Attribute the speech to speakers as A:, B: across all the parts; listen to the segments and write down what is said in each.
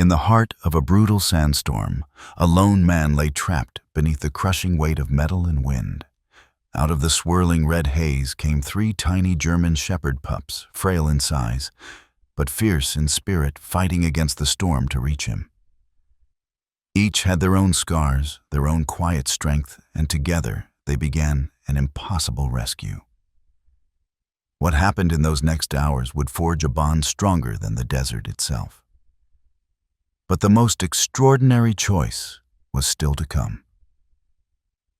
A: In the heart of a brutal sandstorm, a lone man lay trapped beneath the crushing weight of metal and wind. Out of the swirling red haze came 3 tiny German shepherd pups, frail in size, but fierce in spirit, fighting against the storm to reach him. Each had their own scars, their own quiet strength, and together they began an impossible rescue. What happened in those next hours would forge a bond stronger than the desert itself. But the most extraordinary choice was still to come.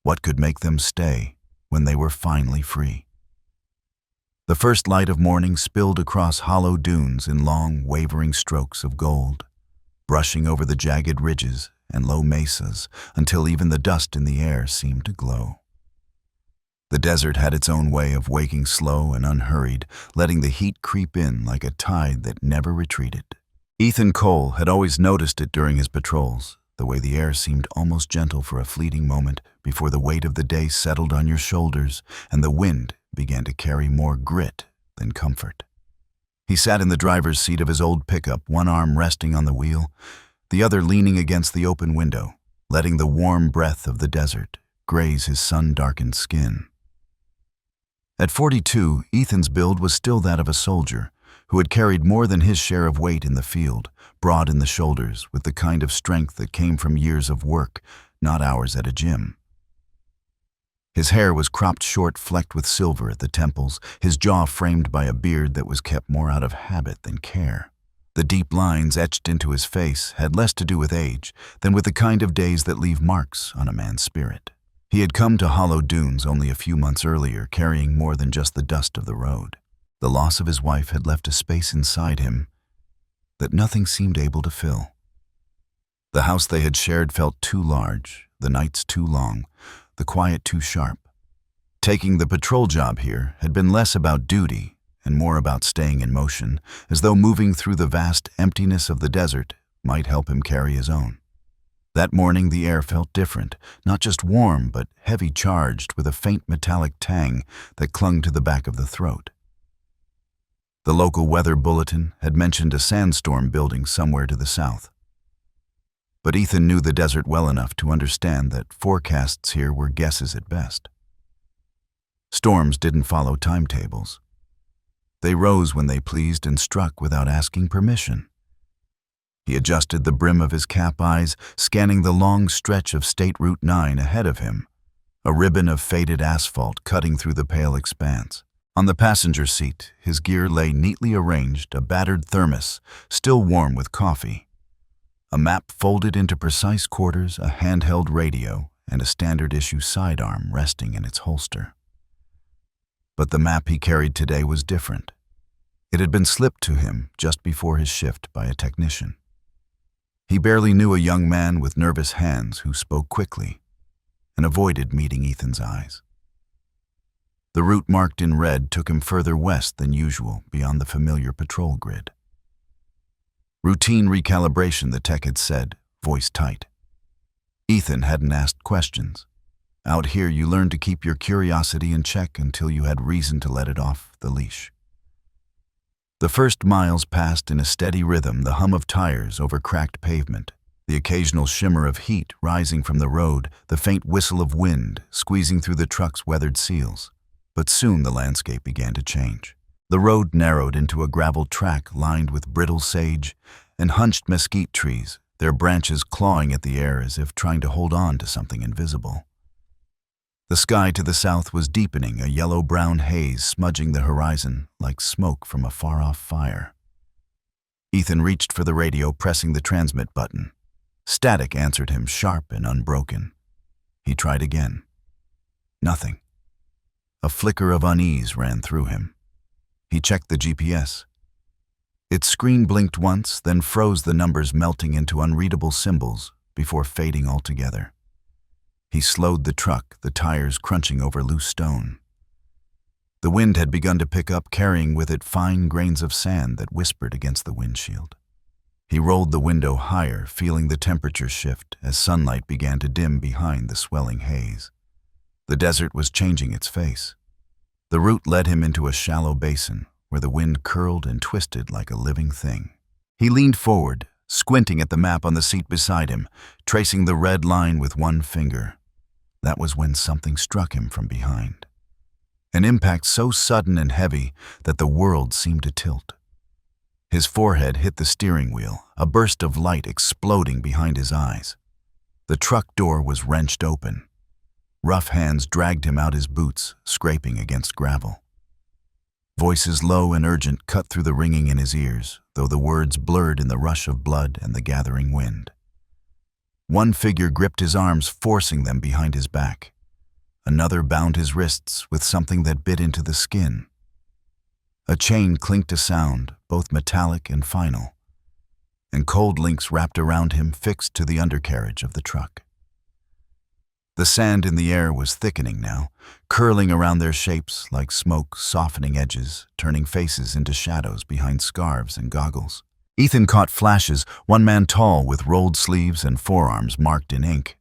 A: What could make them stay when they were finally free? The first light of morning spilled across hollow dunes in long, wavering strokes of gold, brushing over the jagged ridges and low mesas until even the dust in the air seemed to glow. The desert had its own way of waking slow and unhurried, letting the heat creep in like a tide that never retreated. Ethan Cole had always noticed it during his patrols, the way the air seemed almost gentle for a fleeting moment before the weight of the day settled on your shoulders and the wind began to carry more grit than comfort. He sat in the driver's seat of his old pickup, one arm resting on the wheel, the other leaning against the open window, letting the warm breath of the desert graze his sun-darkened skin. At 42, Ethan's build was still that of a soldier who had carried more than his share of weight in the field, broad in the shoulders, with the kind of strength that came from years of work, not hours at a gym. His hair was cropped short, flecked with silver at the temples, his jaw framed by a beard that was kept more out of habit than care. The deep lines etched into his face had less to do with age than with the kind of days that leave marks on a man's spirit. He had come to Hollow Dunes only a few months earlier, carrying more than just the dust of the road. The loss of his wife had left a space inside him that nothing seemed able to fill. The house they had shared felt too large, the nights too long, the quiet too sharp. Taking the patrol job here had been less about duty and more about staying in motion, as though moving through the vast emptiness of the desert might help him carry his own. That morning the air felt different, not just warm but heavy charged with a faint metallic tang that clung to the back of the throat. The local weather bulletin had mentioned a sandstorm building somewhere to the south. But Ethan knew the desert well enough to understand that forecasts here were guesses at best. Storms didn't follow timetables. They rose when they pleased and struck without asking permission. He adjusted the brim of his cap eyes, scanning the long stretch of State Route 9 ahead of him, a ribbon of faded asphalt cutting through the pale expanse. On the passenger seat, his gear lay neatly arranged, a battered thermos, still warm with coffee. A map folded into precise quarters, a handheld radio, and a standard-issue sidearm resting in its holster. But the map he carried today was different. It had been slipped to him just before his shift by a technician. He barely knew a young man with nervous hands who spoke quickly and avoided meeting Ethan's eyes. The route marked in red took him further west than usual, beyond the familiar patrol grid. Routine recalibration, the tech had said, voice tight. Ethan hadn't asked questions. Out here you learned to keep your curiosity in check until you had reason to let it off the leash. The first miles passed in a steady rhythm, the hum of tires over cracked pavement, the occasional shimmer of heat rising from the road, the faint whistle of wind squeezing through the truck's weathered seals. But soon the landscape began to change. The road narrowed into a gravel track lined with brittle sage and hunched mesquite trees, their branches clawing at the air as if trying to hold on to something invisible. The sky to the south was deepening, a yellow-brown haze smudging the horizon like smoke from a far-off fire. Ethan reached for the radio, pressing the transmit button. Static answered him, sharp and unbroken. He tried again. Nothing. A flicker of unease ran through him. He checked the GPS. Its screen blinked once, then froze, the numbers melting into unreadable symbols before fading altogether. He slowed the truck, the tires crunching over loose stone. The wind had begun to pick up, carrying with it fine grains of sand that whispered against the windshield. He rolled the window higher, feeling the temperature shift as sunlight began to dim behind the swelling haze. The desert was changing its face. The route led him into a shallow basin where the wind curled and twisted like a living thing. He leaned forward, squinting at the map on the seat beside him, tracing the red line with one finger. That was when something struck him from behind. An impact so sudden and heavy that the world seemed to tilt. His forehead hit the steering wheel, a burst of light exploding behind his eyes. The truck door was wrenched open. Rough hands dragged him out his boots, scraping against gravel. Voices low and urgent cut through the ringing in his ears, though the words blurred in the rush of blood and the gathering wind. One figure gripped his arms, forcing them behind his back. Another bound his wrists with something that bit into the skin. A chain clinked a sound, both metallic and final, and cold links wrapped around him, fixed to the undercarriage of the truck. The sand in the air was thickening now, curling around their shapes like smoke, softening edges, turning faces into shadows behind scarves and goggles. Ethan caught flashes, one man tall with rolled sleeves and forearms marked in ink,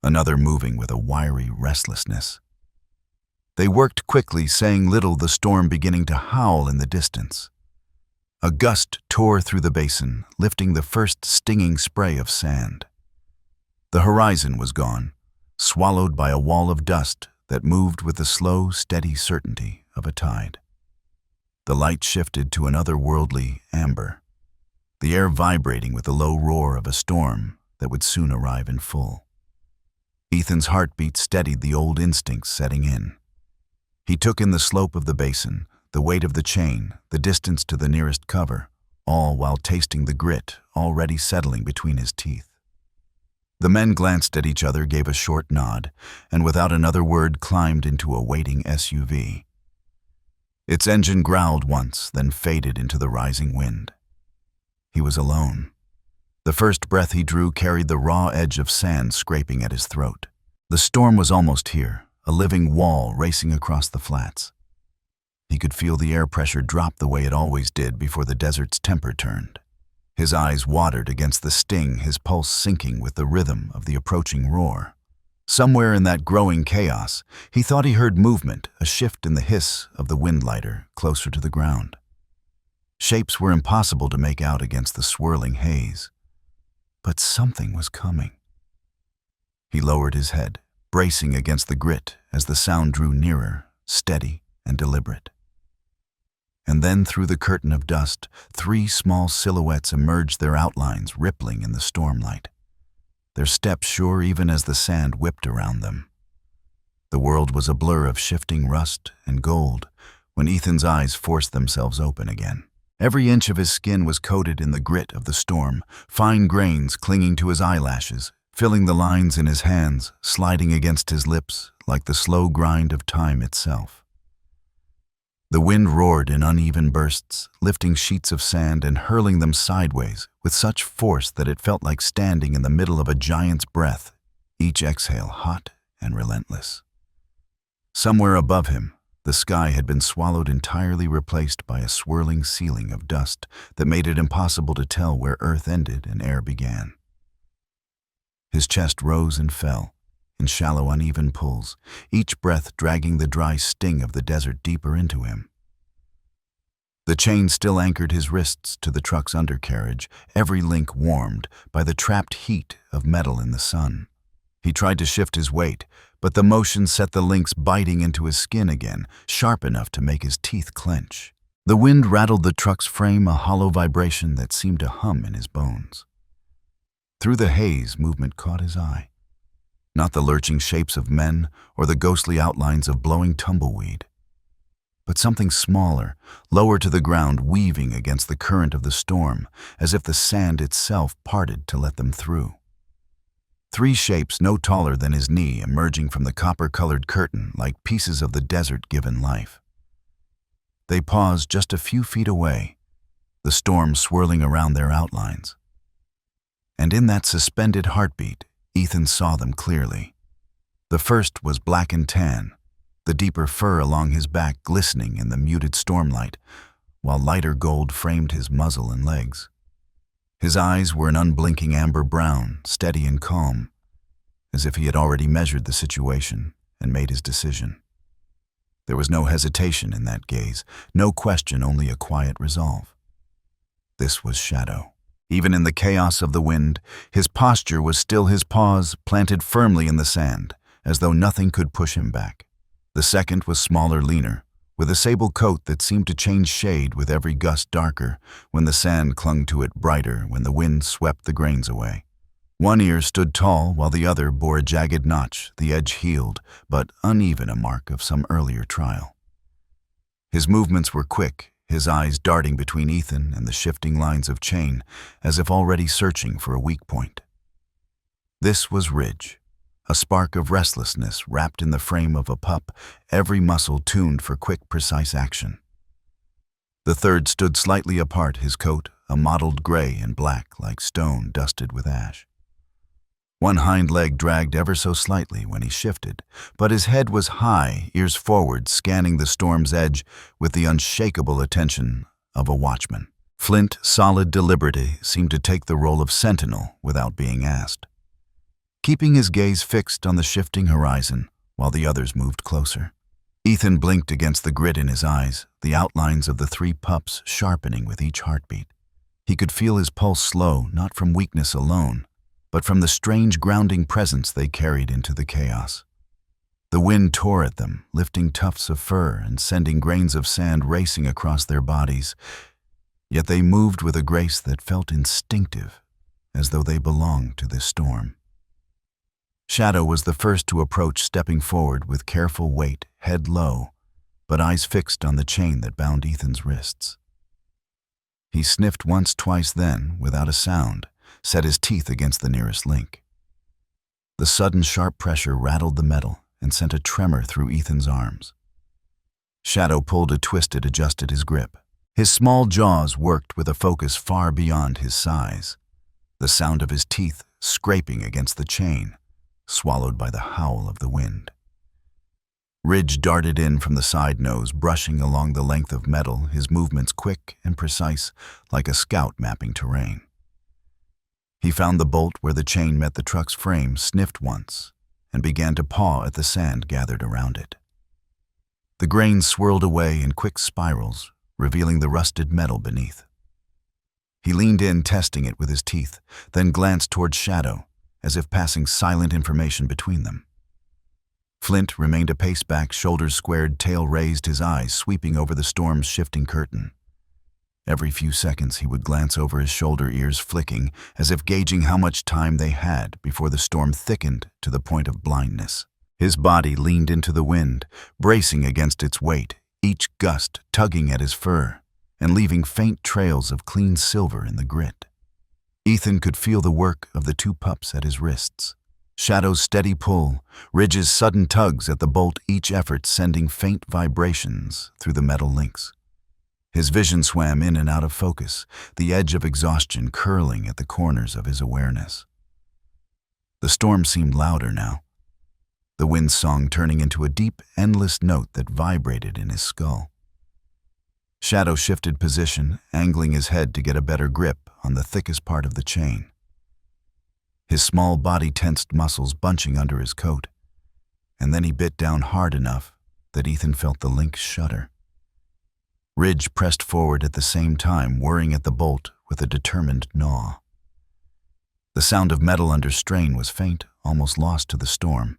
A: another moving with a wiry restlessness. They worked quickly, saying little, the storm beginning to howl in the distance. A gust tore through the basin, lifting the first stinging spray of sand. The horizon was gone, swallowed by a wall of dust that moved with the slow, steady certainty of a tide. The light shifted to an otherworldly amber, the air vibrating with the low roar of a storm that would soon arrive in full. Ethan's heartbeat steadied, the old instincts setting in. He took in the slope of the basin, the weight of the chain, the distance to the nearest cover, all while tasting the grit already settling between his teeth. The men glanced at each other, gave a short nod, and without another word climbed into a waiting SUV. Its engine growled once, then faded into the rising wind. He was alone. The first breath he drew carried the raw edge of sand scraping at his throat. The storm was almost here, a living wall racing across the flats. He could feel the air pressure drop the way it always did before the desert's temper turned. His eyes watered against the sting, his pulse sinking with the rhythm of the approaching roar. Somewhere in that growing chaos, he thought he heard movement, a shift in the hiss of the wind lighter closer to the ground. Shapes were impossible to make out against the swirling haze. But something was coming. He lowered his head, bracing against the grit as the sound drew nearer, steady and deliberate. And then through the curtain of dust, 3 small silhouettes emerged, their outlines rippling in the stormlight, their steps sure even as the sand whipped around them. The world was a blur of shifting rust and gold when Ethan's eyes forced themselves open again. Every inch of his skin was coated in the grit of the storm, fine grains clinging to his eyelashes, filling the lines in his hands, sliding against his lips like the slow grind of time itself. The wind roared in uneven bursts, lifting sheets of sand and hurling them sideways with such force that it felt like standing in the middle of a giant's breath, each exhale hot and relentless. Somewhere above him, the sky had been swallowed entirely, replaced by a swirling ceiling of dust that made it impossible to tell where earth ended and air began. His chest rose and fell in shallow, uneven pulls, each breath dragging the dry sting of the desert deeper into him. The chain still anchored his wrists to the truck's undercarriage, every link warmed by the trapped heat of metal in the sun. He tried to shift his weight, but the motion set the links biting into his skin again, sharp enough to make his teeth clench. The wind rattled the truck's frame, a hollow vibration that seemed to hum in his bones. Through the haze, movement caught his eye. Not the lurching shapes of men or the ghostly outlines of blowing tumbleweed, but something smaller, lower to the ground, weaving against the current of the storm, as if the sand itself parted to let them through. 3 shapes no taller than his knee, emerging from the copper-colored curtain like pieces of the desert given life. They paused just a few feet away, the storm swirling around their outlines. And in that suspended heartbeat, Ethan saw them clearly. The first was black and tan, the deeper fur along his back glistening in the muted stormlight, while lighter gold framed his muzzle and legs. His eyes were an unblinking amber brown, steady and calm, as if he had already measured the situation and made his decision. There was no hesitation in that gaze, no question, only a quiet resolve. This was Shadow. Even in the chaos of the wind, his posture was still his paws planted firmly in the sand, as though nothing could push him back. The second was smaller, leaner, with a sable coat that seemed to change shade with every gust darker when the sand clung to it, brighter when the wind swept the grains away. One ear stood tall while the other bore a jagged notch, the edge healed, but uneven, a mark of some earlier trial. His movements were quick, his eyes darting between Ethan and the shifting lines of chain, as if already searching for a weak point. This was Ridge, a spark of restlessness wrapped in the frame of a pup, every muscle tuned for quick, precise action. The third stood slightly apart, his coat a mottled gray and black like stone dusted with ash. One hind leg dragged ever so slightly when he shifted, but his head was high, ears forward, scanning the storm's edge with the unshakable attention of a watchman. Flint, solid deliberity, seemed to take the role of sentinel without being asked, keeping his gaze fixed on the shifting horizon while the others moved closer. Ethan blinked against the grit in his eyes, the outlines of the three pups sharpening with each heartbeat. He could feel his pulse slow, not from weakness alone, but from the strange grounding presence they carried into the chaos. The wind tore at them, lifting tufts of fur and sending grains of sand racing across their bodies, yet they moved with a grace that felt instinctive, as though they belonged to this storm. Shadow was the first to approach, stepping forward with careful weight, head low, but eyes fixed on the chain that bound Ethan's wrists. He sniffed once, twice, then, without a sound, set his teeth against the nearest link. The sudden sharp pressure rattled the metal and sent a tremor through Ethan's arms. Shadow pulled a twisted, adjusted his grip. His small jaws worked with a focus far beyond his size, the sound of his teeth scraping against the chain, swallowed by the howl of the wind. Ridge darted in from the side nose, brushing along the length of metal, his movements quick and precise, like a scout mapping terrain. He found the bolt where the chain met the truck's frame, sniffed once, and began to paw at the sand gathered around it. The grains swirled away in quick spirals, revealing the rusted metal beneath. He leaned in, testing it with his teeth, then glanced toward Shadow, as if passing silent information between them. Flint remained a pace back, shoulders squared, tail raised, his eyes sweeping over the storm's shifting curtain. Every few seconds he would glance over his shoulder, ears flicking, as if gauging how much time they had before the storm thickened to the point of blindness. His body leaned into the wind, bracing against its weight, each gust tugging at his fur and leaving faint trails of clean silver in the grit. Ethan could feel the work of the two pups at his wrists. Shadow's steady pull, Ridge's sudden tugs at the bolt, each effort sending faint vibrations through the metal links. His vision swam in and out of focus, the edge of exhaustion curling at the corners of his awareness. The storm seemed louder now, the wind song turning into a deep, endless note that vibrated in his skull. Shadow shifted position, angling his head to get a better grip on the thickest part of the chain. His small body tensed, muscles bunching under his coat, and then he bit down hard enough that Ethan felt the links shudder. Ridge pressed forward at the same time, worrying at the bolt with a determined gnaw. The sound of metal under strain was faint, almost lost to the storm,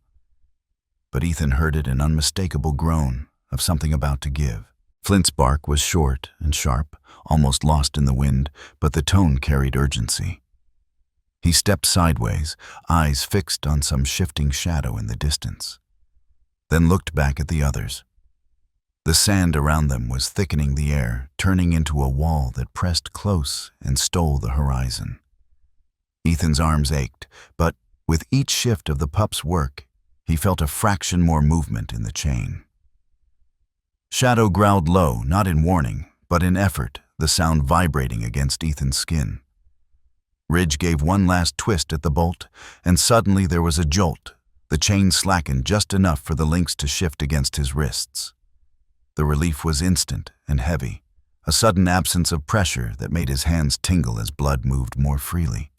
A: but Ethan heard it, an unmistakable groan of something about to give. Flint's bark was short and sharp, almost lost in the wind, but the tone carried urgency. He stepped sideways, eyes fixed on some shifting shadow in the distance, then looked back at the others. The sand around them was thickening the air, turning into a wall that pressed close and stole the horizon. Ethan's arms ached, but with each shift of the pup's work, he felt a fraction more movement in the chain. Shadow growled low, not in warning, but in effort, the sound vibrating against Ethan's skin. Ridge gave one last twist at the bolt, and suddenly there was a jolt. The chain slackened just enough for the links to shift against his wrists. The relief was instant and heavy, a sudden absence of pressure that made his hands tingle as blood moved more freely.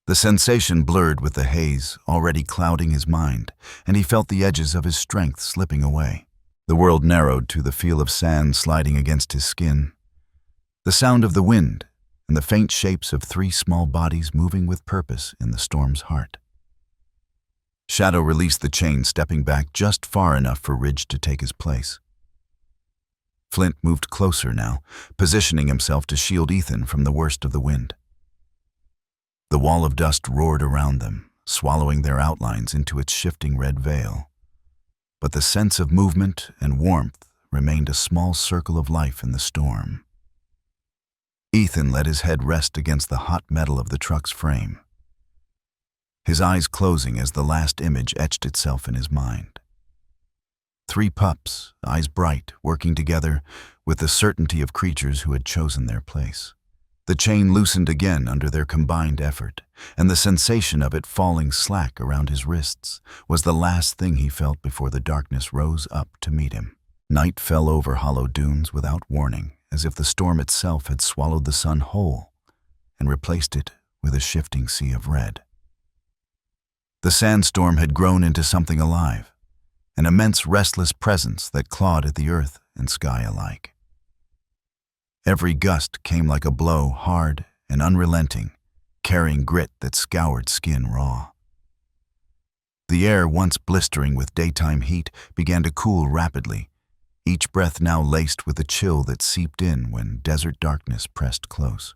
A: The sensation blurred with the haze already clouding his mind, and he felt the edges of his strength slipping away. The world narrowed to the feel of sand sliding against his skin, the sound of the wind, and the faint shapes of 3 small bodies moving with purpose in the storm's heart. Shadow released the chain, stepping back just far enough for Ridge to take his place. Flint moved closer now, positioning himself to shield Ethan from the worst of the wind. The wall of dust roared around them, swallowing their outlines into its shifting red veil. But the sense of movement and warmth remained a small circle of life in the storm. Ethan let his head rest against the hot metal of the truck's frame, his eyes closing as the last image etched itself in his mind. 3 pups, eyes bright, working together with the certainty of creatures who had chosen their place. The chain loosened again under their combined effort, and the sensation of it falling slack around his wrists was the last thing he felt before the darkness rose up to meet him. Night fell over hollow dunes without warning, as if the storm itself had swallowed the sun whole and replaced it with a shifting sea of red. The sandstorm had grown into something alive, an immense restless presence that clawed at the earth and sky alike. Every gust came like a blow, hard and unrelenting, carrying grit that scoured skin raw. The air, once blistering with daytime heat, began to cool rapidly, each breath now laced with a chill that seeped in when desert darkness pressed close.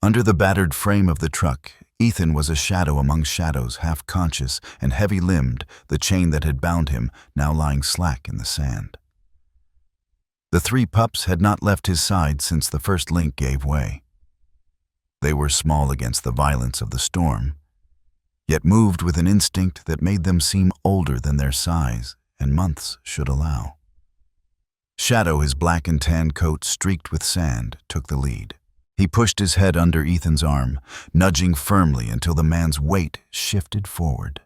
A: Under the battered frame of the truck, Ethan was a shadow among shadows, half conscious and heavy-limbed, the chain that had bound him now lying slack in the sand. The 3 pups had not left his side since the first link gave way. They were small against the violence of the storm, yet moved with an instinct that made them seem older than their size and months should allow. Shadow, his black and tan coat streaked with sand, took the lead. He pushed his head under Ethan's arm, nudging firmly until the man's weight shifted forward,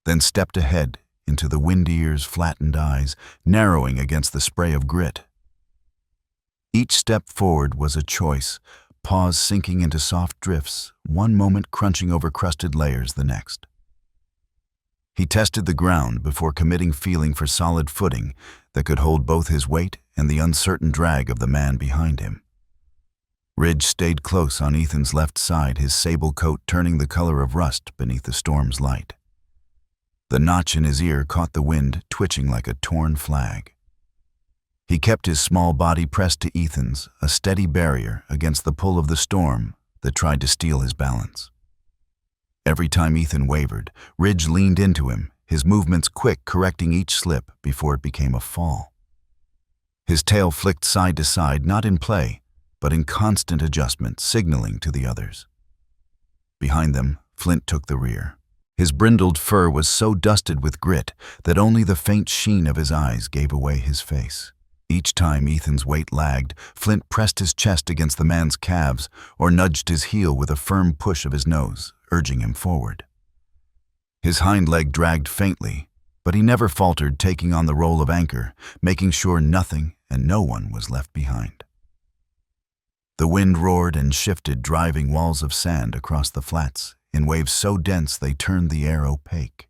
A: then stepped ahead into the wind ears, flattened eyes, narrowing against the spray of grit. Each step forward was a choice, paws sinking into soft drifts, one moment crunching over crusted layers the next. He tested the ground before committing, feeling for solid footing that could hold both his weight and the uncertain drag of the man behind him. Ridge stayed close on Ethan's left side, his sable coat turning the color of rust beneath the storm's light. The notch in his ear caught the wind, twitching like a torn flag. He kept his small body pressed to Ethan's, a steady barrier against the pull of the storm that tried to steal his balance. Every time Ethan wavered, Ridge leaned into him, his movements quick, correcting each slip before it became a fall. His tail flicked side to side, not in play, but in constant adjustment, signaling to the others. Behind them, Flint took the rear. His brindled fur was so dusted with grit that only the faint sheen of his eyes gave away his face. Each time Ethan's weight lagged, Flint pressed his chest against the man's calves or nudged his heel with a firm push of his nose, urging him forward. His hind leg dragged faintly, but he never faltered, taking on the role of anchor, making sure nothing and no one was left behind. The wind roared and shifted, driving walls of sand across the flats in waves so dense they turned the air opaque.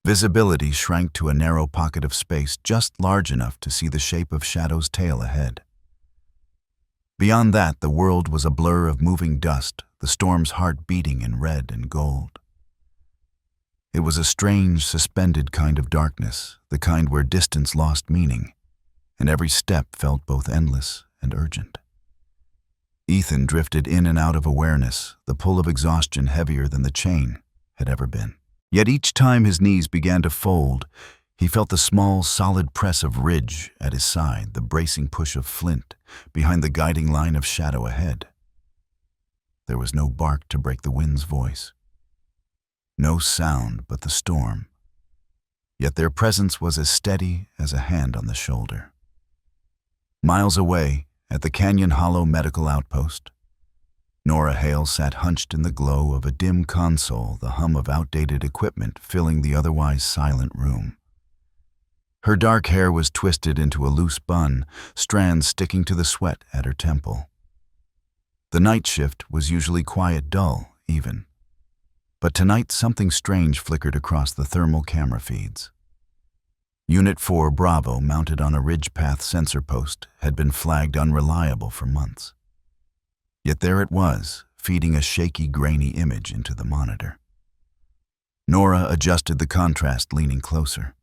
A: Visibility shrank to a narrow pocket of space just large enough to see the shape of Shadow's tail ahead. Beyond that, the world was a blur of moving dust, the storm's heart beating in red and gold. It was a strange, suspended kind of darkness, the kind where distance lost meaning, and every step felt both endless and urgent. Ethan drifted in and out of awareness, the pull of exhaustion heavier than the chain had ever been. Yet each time his knees began to fold, he felt the small, solid press of Ridge at his side, the bracing push of Flint behind the guiding line of shadow ahead. There was no bark to break the wind's voice, no sound but the storm, yet their presence was as steady as a hand on the shoulder. Miles away, at the Canyon Hollow Medical Outpost, Nora Hale sat hunched in the glow of a dim console, the hum of outdated equipment filling the otherwise silent room. Her dark hair was twisted into a loose bun, strands sticking to the sweat at her temple. The night shift was usually quiet, dull, even. But tonight something strange flickered across the thermal camera feeds. Unit 4 Bravo, mounted on a ridge-path sensor post, had been flagged unreliable for months. Yet there it was, feeding a shaky, grainy image into the monitor. Nora adjusted the contrast, leaning closer.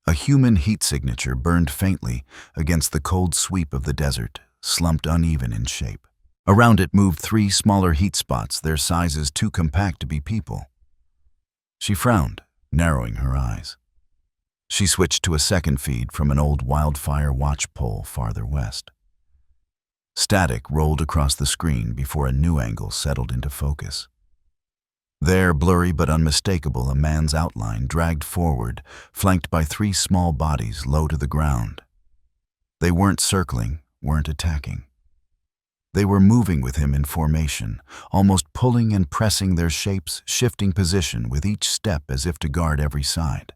A: A human heat signature burned faintly against the cold sweep of the desert, slumped uneven in shape. Around it moved 3 smaller heat spots, their sizes too compact to be people. She frowned, narrowing her eyes. She switched to a second feed from an old wildfire watch pole farther west. Static rolled across the screen before a new angle settled into focus. There, blurry but unmistakable, a man's outline dragged forward, flanked by 3 small bodies low to the ground. They weren't circling, weren't attacking. They were moving with him in formation, almost pulling and pressing, their shapes shifting position with each step as if to guard every side.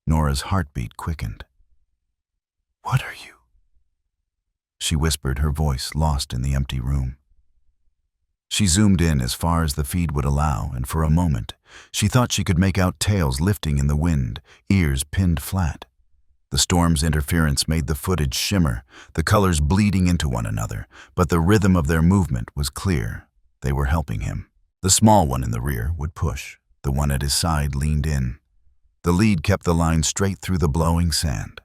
A: Nora's heartbeat quickened. "What are you?" she whispered, her voice lost in the empty room. She zoomed in as far as the feed would allow, and for a moment, she thought she could make out tails lifting in the wind, ears pinned flat. The storm's interference made the footage shimmer, the colors bleeding into one another, but the rhythm of their movement was clear. They were helping him. The small one in the rear would push. The one at his side leaned in. The lead kept the line straight through the blowing sand.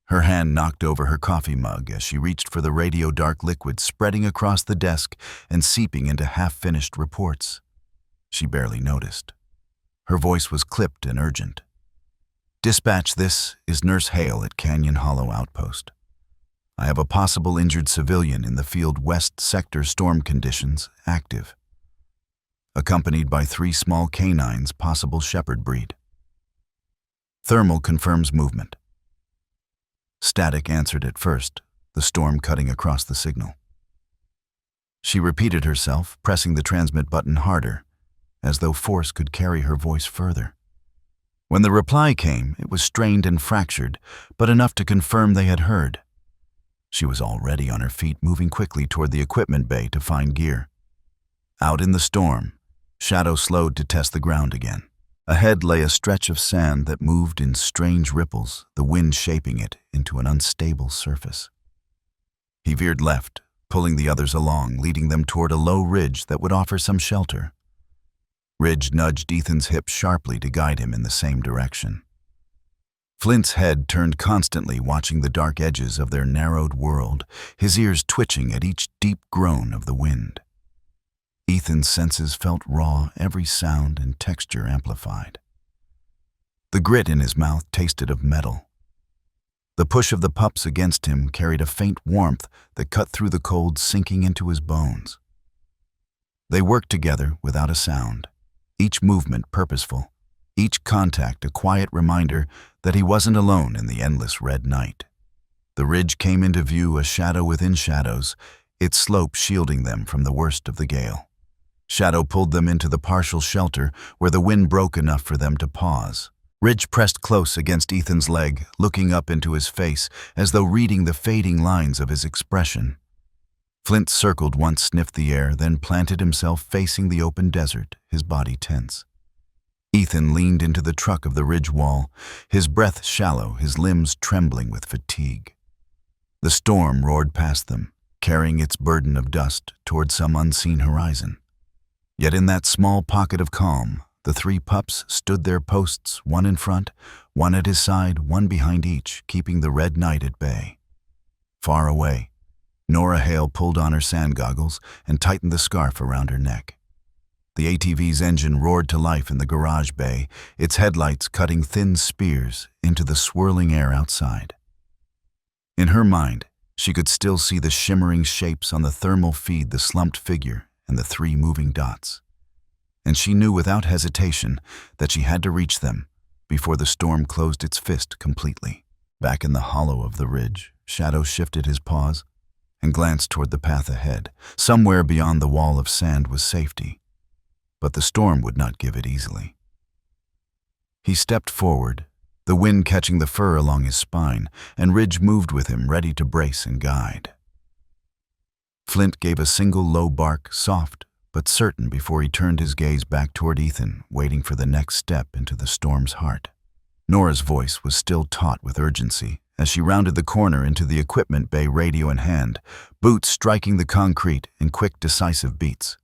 A: Her hand knocked over her coffee mug as she reached for the radio-dark liquid spreading across the desk and seeping into half-finished reports. She barely noticed. Her voice was clipped and urgent. "Dispatch, this is Nurse Hale at Canyon Hollow Outpost. I have a possible injured civilian in the field west sector, storm conditions active. Accompanied by 3 small canines, possible shepherd breed. Thermal confirms movement." Static answered at first, the storm cutting across the signal. She repeated herself, pressing the transmit button harder, as though force could carry her voice further. When the reply came, it was strained and fractured, but enough to confirm they had heard. She was already on her feet, moving quickly toward the equipment bay to find gear. Out in the storm, Shadow slowed to test the ground again. Ahead lay a stretch of sand that moved in strange ripples, the wind shaping it into an unstable surface. He veered left, pulling the others along, leading them toward a low ridge that would offer some shelter. Ridge nudged Ethan's hip sharply to guide him in the same direction. Flint's head turned constantly, watching the dark edges of their narrowed world, his ears twitching at each deep groan of the wind. Ethan's senses felt raw, every sound and texture amplified. The grit in his mouth tasted of metal. The push of the pups against him carried a faint warmth that cut through the cold, sinking into his bones. They worked together without a sound, each movement purposeful, each contact a quiet reminder that he wasn't alone in the endless red night. The ridge came into view, a shadow within shadows, its slope shielding them from the worst of the gale. Shadow pulled them into the partial shelter where the wind broke enough for them to pause. Ridge pressed close against Ethan's leg, looking up into his face as though reading the fading lines of his expression. Flint circled once, sniffed the air, then planted himself facing the open desert, his body tense. Ethan leaned into the truck of the ridge wall, his breath shallow, his limbs trembling with fatigue. The storm roared past them, carrying its burden of dust toward some unseen horizon. Yet in that small pocket of calm, the 3 pups stood their posts, one in front, one at his side, one behind each, keeping the red night at bay. Far away, Nora Hale pulled on her sand goggles and tightened the scarf around her neck. The ATV's engine roared to life in the garage bay, its headlights cutting thin spears into the swirling air outside. In her mind, she could still see the shimmering shapes on the thermal feed, the slumped figure, and the 3 moving dots. And she knew without hesitation that she had to reach them before the storm closed its fist completely. Back in the hollow of the ridge, Shadow shifted his paws and glanced toward the path ahead. Somewhere beyond the wall of sand was safety, but the storm would not give it easily. He stepped forward, the wind catching the fur along his spine, and Ridge moved with him, ready to brace and guide. Flint gave a single low bark, soft but certain, before he turned his gaze back toward Ethan, waiting for the next step into the storm's heart. Nora's voice was still taut with urgency as she rounded the corner into the equipment bay, radio in hand, boots striking the concrete in quick, decisive beats.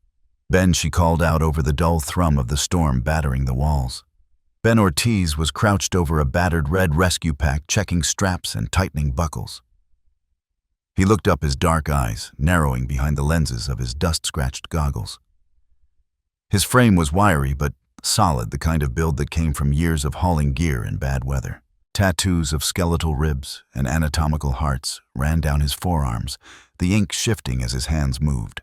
A: "Ben," she called out over the dull thrum of the storm battering the walls. Ben Ortiz was crouched over a battered red rescue pack, checking straps and tightening buckles. He looked up, his dark eyes narrowing behind the lenses of his dust-scratched goggles. His frame was wiry but solid, the kind of build that came from years of hauling gear in bad weather. Tattoos of skeletal ribs and anatomical hearts ran down his forearms, the ink shifting as his hands moved.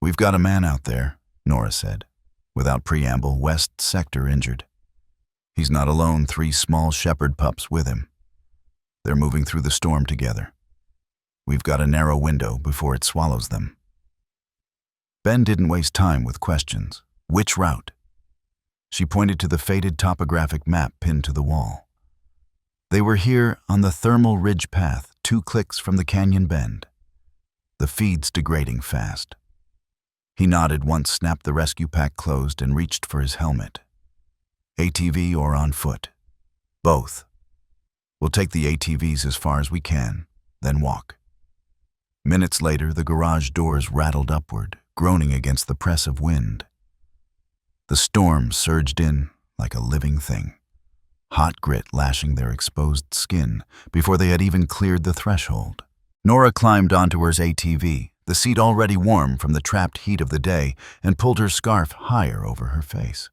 A: "We've got a man out there," Nora said. Without preamble, West Sector injured. He's not alone, 3 small shepherd pups with him. They're moving through the storm together. We've got a narrow window before it swallows them. Ben didn't waste time with questions. "Which route?" She pointed to the faded topographic map pinned to the wall. They were here on the Thermal Ridge Path, 2 clicks from the canyon bend. The feed's degrading fast. He nodded once, snapped the rescue pack closed, and reached for his helmet. "ATV or on foot?" "Both. We'll take the ATVs as far as we can, then walk." Minutes later, the garage doors rattled upward, groaning against the press of wind. The storm surged in like a living thing, hot grit lashing their exposed skin before they had even cleared the threshold. Nora climbed onto her ATV, the seat already warm from the trapped heat of the day, and pulled her scarf higher over her face.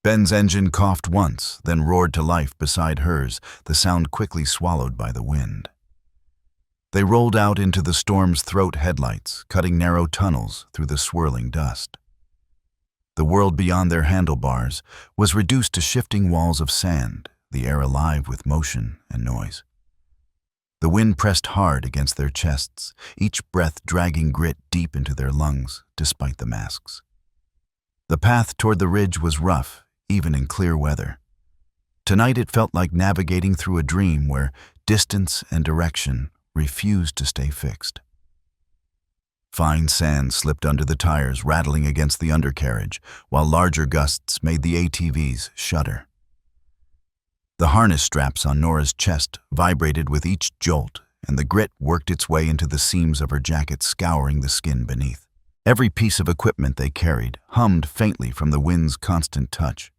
A: Ben's engine coughed once, then roared to life beside hers, the sound quickly swallowed by the wind. They rolled out into the storm's throat, headlights cutting narrow tunnels through the swirling dust. The world beyond their handlebars was reduced to shifting walls of sand, the air alive with motion and noise. The wind pressed hard against their chests, each breath dragging grit deep into their lungs despite the masks. The path toward the ridge was rough, even in clear weather. Tonight it felt like navigating through a dream where distance and direction refused to stay fixed. Fine sand slipped under the tires, rattling against the undercarriage, while larger gusts made the ATVs shudder. The harness straps on Nora's chest vibrated with each jolt, and the grit worked its way into the seams of her jacket, scouring the skin beneath. Every piece of equipment they carried hummed faintly from the wind's constant touch.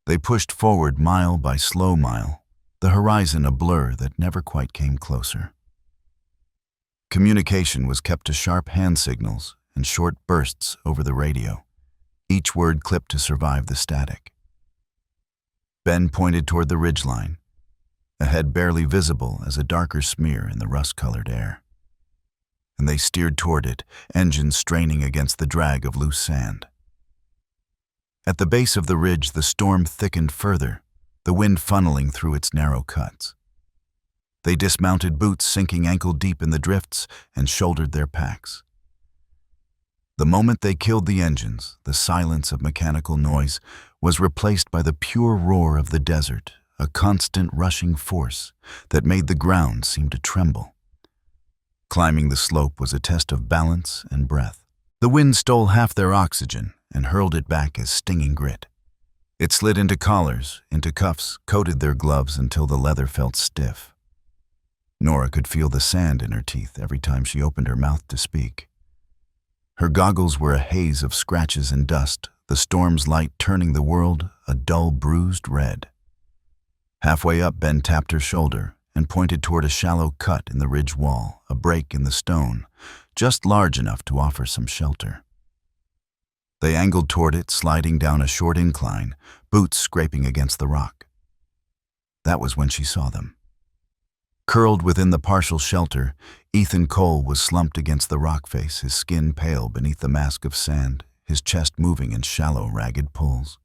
A: They pushed forward mile by slow mile, the horizon a blur that never quite came closer. Communication was kept to sharp hand signals and short bursts over the radio, each word clipped to survive the static. Ben pointed toward the ridgeline, a head barely visible as a darker smear in the rust-colored air. And they steered toward it, engines straining against the drag of loose sand. At the base of the ridge, the storm thickened further, the wind funneling through its narrow cuts. They dismounted, boots sinking ankle-deep in the drifts, and shouldered their packs. The moment they killed the engines, the silence of mechanical noise was replaced by the pure roar of the desert, a constant rushing force that made the ground seem to tremble. Climbing the slope was a test of balance and breath. The wind stole half their oxygen and hurled it back as stinging grit. It slid into collars, into cuffs, coated their gloves until the leather felt stiff. Nora could feel the sand in her teeth every time she opened her mouth to speak. Her goggles were a haze of scratches and dust, the storm's light turning the world a dull, bruised red. Halfway up, Ben tapped her shoulder and pointed toward a shallow cut in the ridge wall, a break in the stone, just large enough to offer some shelter. They angled toward it, sliding down a short incline, boots scraping against the rock. That was when she saw them. Curled within the partial shelter, Ethan Cole was slumped against the rock face, his skin pale beneath the mask of sand, his chest moving in shallow, ragged pulls.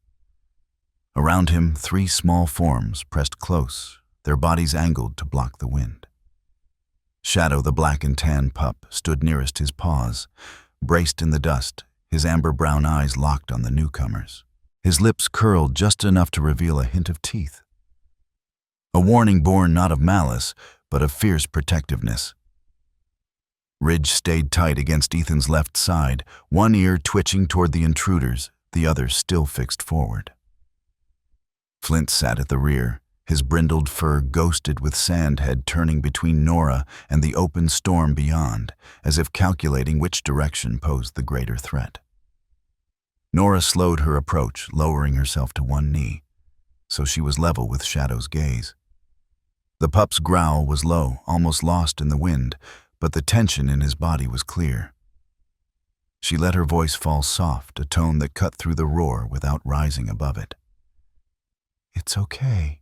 A: Around him, 3 small forms pressed close, their bodies angled to block the wind. Shadow, the black and tan pup, stood nearest his paws, braced in the dust, his amber-brown eyes locked on the newcomers. His lips curled just enough to reveal a hint of teeth. A warning born not of malice, but of fierce protectiveness. Ridge stayed tight against Ethan's left side, one ear twitching toward the intruders, the other still fixed forward. Flint sat at the rear, his brindled fur ghosted with sand head turning between Nora and the open storm beyond, as if calculating which direction posed the greater threat. Nora slowed her approach, lowering herself to one knee, so she was level with Shadow's gaze. The pup's growl was low, almost lost in the wind, but the tension in his body was clear. She let her voice fall soft, a tone that cut through the roar without rising above it. "It's okay,"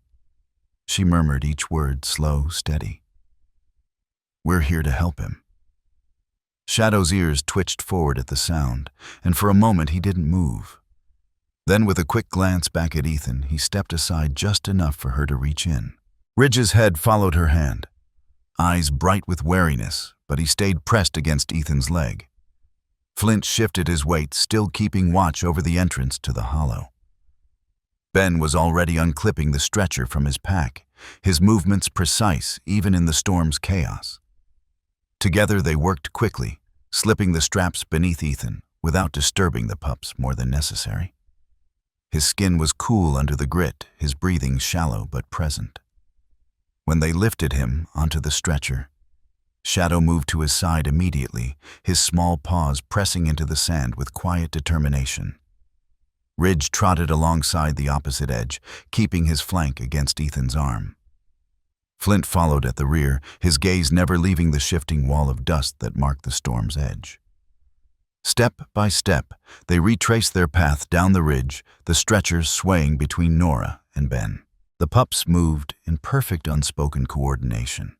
A: she murmured, each word slow, steady. "We're here to help him." Shadow's ears twitched forward at the sound, and for a moment he didn't move. Then, with a quick glance back at Ethan, he stepped aside just enough for her to reach in. Ridge's head followed her hand, eyes bright with wariness, but he stayed pressed against Ethan's leg. Flint shifted his weight, still keeping watch over the entrance to the hollow. Ben was already unclipping the stretcher from his pack, his movements precise even in the storm's chaos. Together they worked quickly, slipping the straps beneath Ethan without disturbing the pups more than necessary. His skin was cool under the grit, his breathing shallow but present. When they lifted him onto the stretcher, Shadow moved to his side immediately, his small paws pressing into the sand with quiet determination. Ridge trotted alongside the opposite edge, keeping his flank against Ethan's arm. Flint followed at the rear, his gaze never leaving the shifting wall of dust that marked the storm's edge. Step by step, they retraced their path down the ridge, the stretchers swaying between Nora and Ben. The pups moved in perfect unspoken coordination,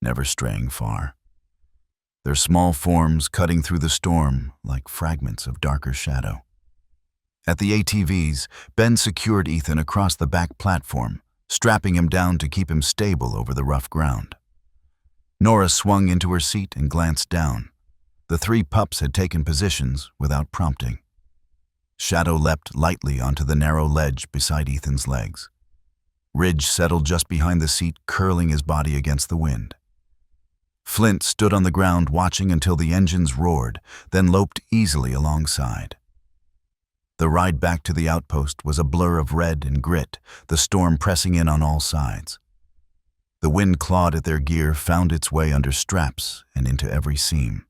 A: never straying far, their small forms cutting through the storm like fragments of darker shadow. At the ATVs, Ben secured Ethan across the back platform, strapping him down to keep him stable over the rough ground. Nora swung into her seat and glanced down. The three pups had taken positions without prompting. Shadow leapt lightly onto the narrow ledge beside Ethan's legs. Ridge settled just behind the seat, curling his body against the wind. Flint stood on the ground watching until the engines roared, then loped easily alongside. The ride back to the outpost was a blur of red and grit, the storm pressing in on all sides. The wind clawed at their gear, found its way under straps and into every seam.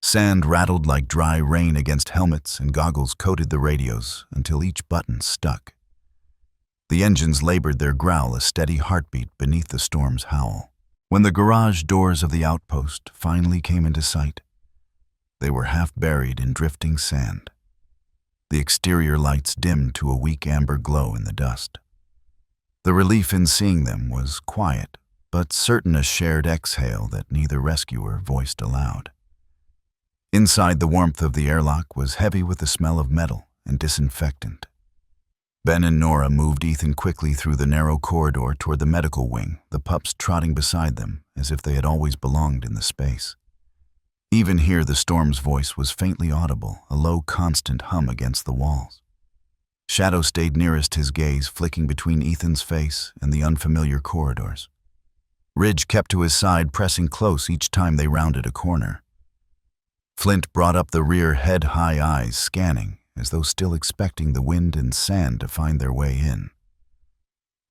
A: Sand rattled like dry rain against helmets, and goggles coated the radios until each button stuck. The engines labored their growl, a steady heartbeat beneath the storm's howl. When the garage doors of the outpost finally came into sight, they were half buried in drifting sand. The exterior lights dimmed to a weak amber glow in the dust. The relief in seeing them was quiet, but certain a shared exhale that neither rescuer voiced aloud. Inside, the warmth of the airlock was heavy with the smell of metal and disinfectant. Ben and Nora moved Ethan quickly through the narrow corridor toward the medical wing, the pups trotting beside them as if they had always belonged in the space. Even here, the storm's voice was faintly audible, a low, constant hum against the walls. Shadow stayed nearest, his gaze flicking between Ethan's face and the unfamiliar corridors. Ridge kept to his side, pressing close each time they rounded a corner. Flint brought up the rear, head-high eyes scanning, as though still expecting the wind and sand to find their way in.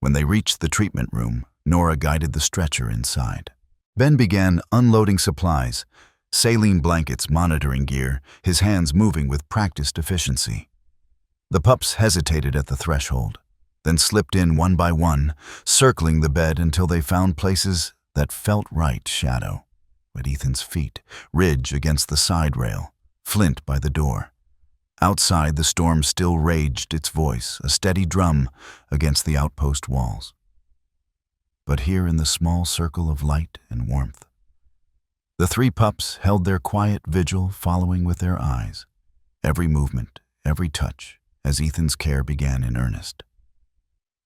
A: When they reached the treatment room, Nora guided the stretcher inside. Ben began unloading supplies, saline blankets, monitoring gear, his hands moving with practiced efficiency. The pups hesitated at the threshold, then slipped in one by one, circling the bed until they found places that felt right. Shadow at Ethan's feet, Ridge against the side rail, Flint by the door. Outside, the storm still raged, its voice a steady drum against the outpost walls. But here in the small circle of light and warmth, the three pups held their quiet vigil, following with their eyes every movement, every touch, as Ethan's care began in earnest.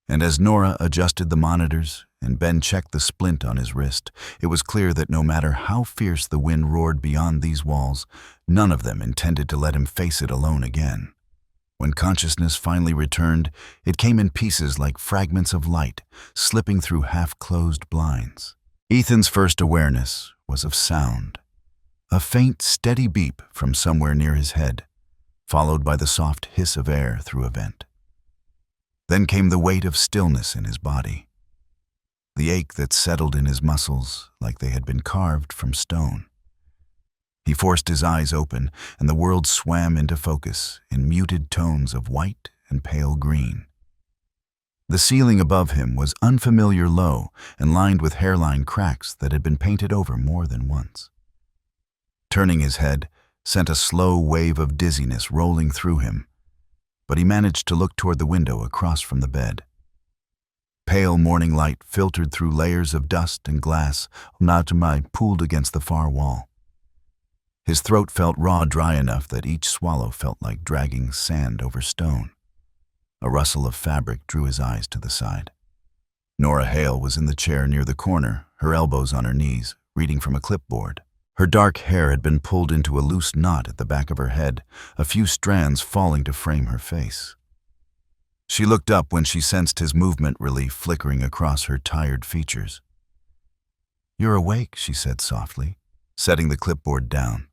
A: And as Nora adjusted the monitors and Ben checked the splint on his wrist, it was clear that no matter how fierce the wind roared beyond these walls, none of them intended to let him face it alone again. When consciousness finally returned, it came in pieces like fragments of light, slipping through half-closed blinds. Ethan's first awareness was of sound, a faint, steady beep from somewhere near his head, followed by the soft hiss of air through a vent. Then came the weight of stillness in his body, the ache that settled in his muscles like they had been carved from stone. He forced his eyes open, and the world swam into focus in muted tones of white and pale green. The ceiling above him was unfamiliar low and lined with hairline cracks that had been painted over more than once. Turning his head sent a slow wave of dizziness rolling through him, but he managed to look toward the window across from the bed. Pale morning light filtered through layers of dust and glass pooled against the far wall. His throat felt dry enough that each swallow felt like dragging sand over stone. A rustle of fabric drew his eyes to the side. Nora Hale was in the chair near the corner, her elbows on her knees, reading from a clipboard. Her dark hair had been pulled into a loose knot at the back of her head, a few strands falling to frame her face. She looked up when she sensed his movement relief flickering across her tired features. "You're awake," she said softly, setting the clipboard down.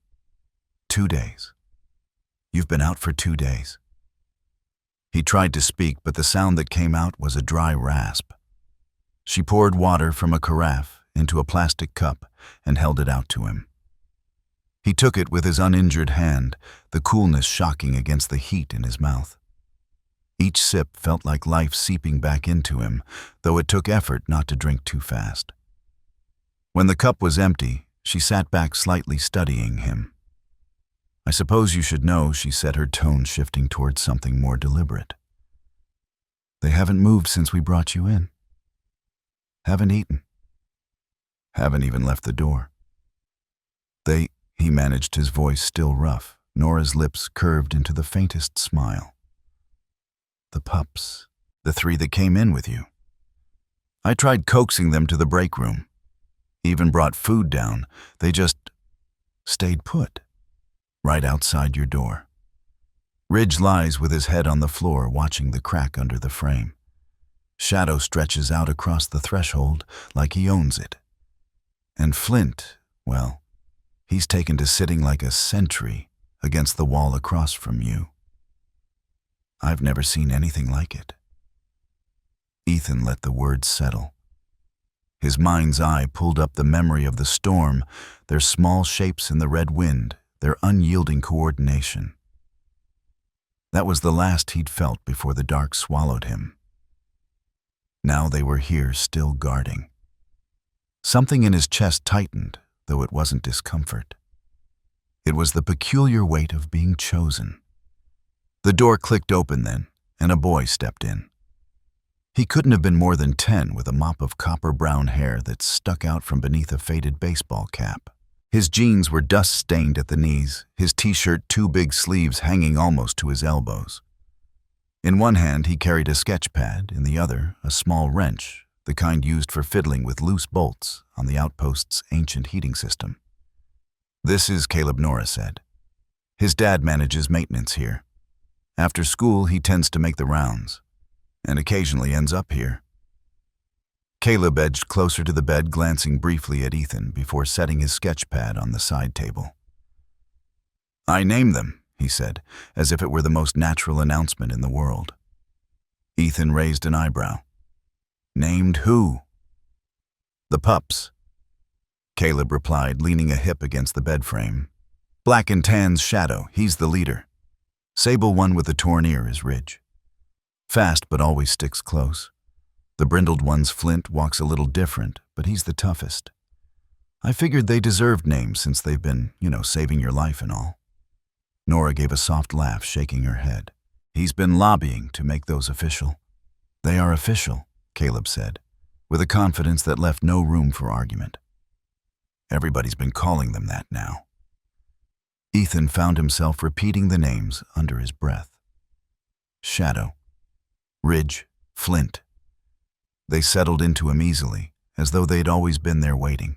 A: 2 days. You've been out for 2 days. He tried to speak, but the sound that came out was a dry rasp. She poured water from a carafe into a plastic cup and held it out to him. He took it with his uninjured hand, the coolness shocking against the heat in his mouth. Each sip felt like life seeping back into him, though it took effort not to drink too fast. When the cup was empty, she sat back slightly studying him. "I suppose you should know," she said, her tone shifting towards something more deliberate. "They haven't moved since we brought you in. Haven't eaten. Haven't even left the door. He managed, his voice still rough. Nora's lips curved into the faintest smile. "The pups, the 3 that came in with you. I tried coaxing them to the break room. Even brought food down. They just stayed put. Right outside your door." Ridge lies with his head on the floor, watching the crack under the frame. Shadow stretches out across the threshold like he owns it. And Flint, well, he's taken to sitting like a sentry against the wall across from you. I've never seen anything like it. Ethan let the words settle. His mind's eye pulled up the memory of the storm, their small shapes in the red wind, their unyielding coordination. That was the last he'd felt before the dark swallowed him. Now they were here, still guarding. Something in his chest tightened, though it wasn't discomfort. It was the peculiar weight of being chosen. The door clicked open then, and a boy stepped in. He couldn't have been more than 10, with a mop of copper-brown hair that stuck out from beneath a faded baseball cap. His jeans were dust-stained at the knees, his t-shirt 2 big sleeves hanging almost to his elbows. In one hand he carried a sketch pad, in the other a small wrench, the kind used for fiddling with loose bolts on the outpost's ancient heating system. "This is Caleb," Nora said. "His dad manages maintenance here. After school he tends to make the rounds, and occasionally ends up here." Caleb edged closer to the bed, glancing briefly at Ethan before setting his sketch pad on the side table. "I named them," he said, as if it were the most natural announcement in the world. Ethan raised an eyebrow. "Named who?" "The pups," Caleb replied, leaning a hip against the bed frame. "Black and Tan's Shadow, he's the leader. Sable one with the torn ear is Ridge. Fast but always sticks close. The brindled one's Flint, walks a little different, but he's the toughest. I figured they deserved names since they've been, saving your life and all." Nora gave a soft laugh, shaking her head. "He's been lobbying to make those official." "They are official," Caleb said, with a confidence that left no room for argument. "Everybody's been calling them that now." Ethan found himself repeating the names under his breath. Shadow, Ridge, Flint. They settled into him easily, as though they'd always been there waiting.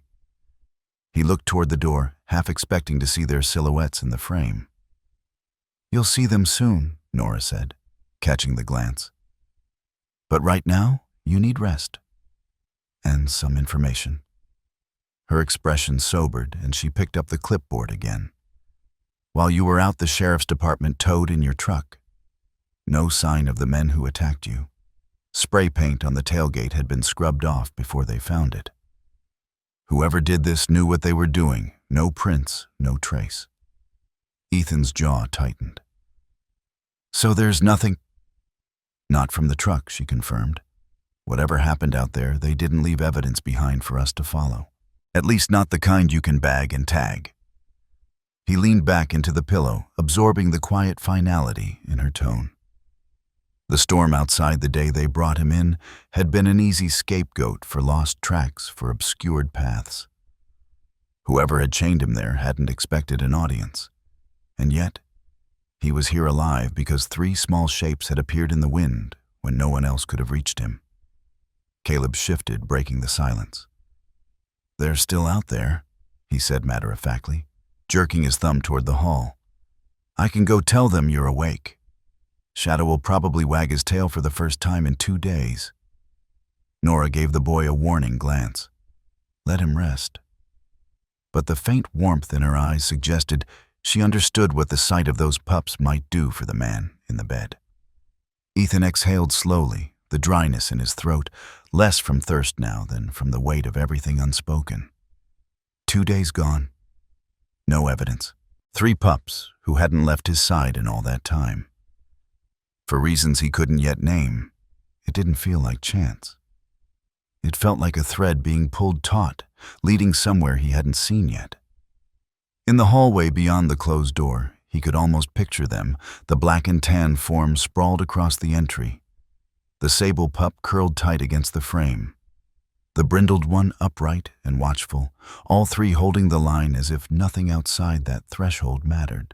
A: He looked toward the door, half expecting to see their silhouettes in the frame. "You'll see them soon," Nora said, catching the glance. "But right now, you need rest. And some information." Her expression sobered, and she picked up the clipboard again. "While you were out, the sheriff's department towed in your truck. No sign of the men who attacked you. Spray paint on the tailgate had been scrubbed off before they found it. Whoever did this knew what they were doing. No prints, no trace. Ethan's jaw tightened. So there's nothing? Not from the truck, she confirmed. Whatever happened out there, they didn't leave evidence behind for us to follow. At least not the kind you can bag and tag. He leaned back into the pillow, absorbing the quiet finality in her tone. The storm outside the day they brought him in had been an easy scapegoat for lost tracks, for obscured paths. Whoever had chained him there hadn't expected an audience. And yet, he was here alive because 3 small shapes had appeared in the wind when no one else could have reached him. Caleb shifted, breaking the silence. "They're still out there," he said matter-of-factly, jerking his thumb toward the hall. "I can go tell them you're awake. Shadow will probably wag his tail for the first time in 2 days. Nora gave the boy a warning glance. Let him rest. But the faint warmth in her eyes suggested she understood what the sight of those pups might do for the man in the bed. Ethan exhaled slowly, the dryness in his throat, less from thirst now than from the weight of everything unspoken. 2 days gone. No evidence. 3 pups who hadn't left his side in all that time. For reasons he couldn't yet name, it didn't feel like chance. It felt like a thread being pulled taut, leading somewhere he hadn't seen yet. In the hallway beyond the closed door, he could almost picture them, the black and tan form sprawled across the entry, the sable pup curled tight against the frame, the brindled one upright and watchful, all 3 holding the line as if nothing outside that threshold mattered.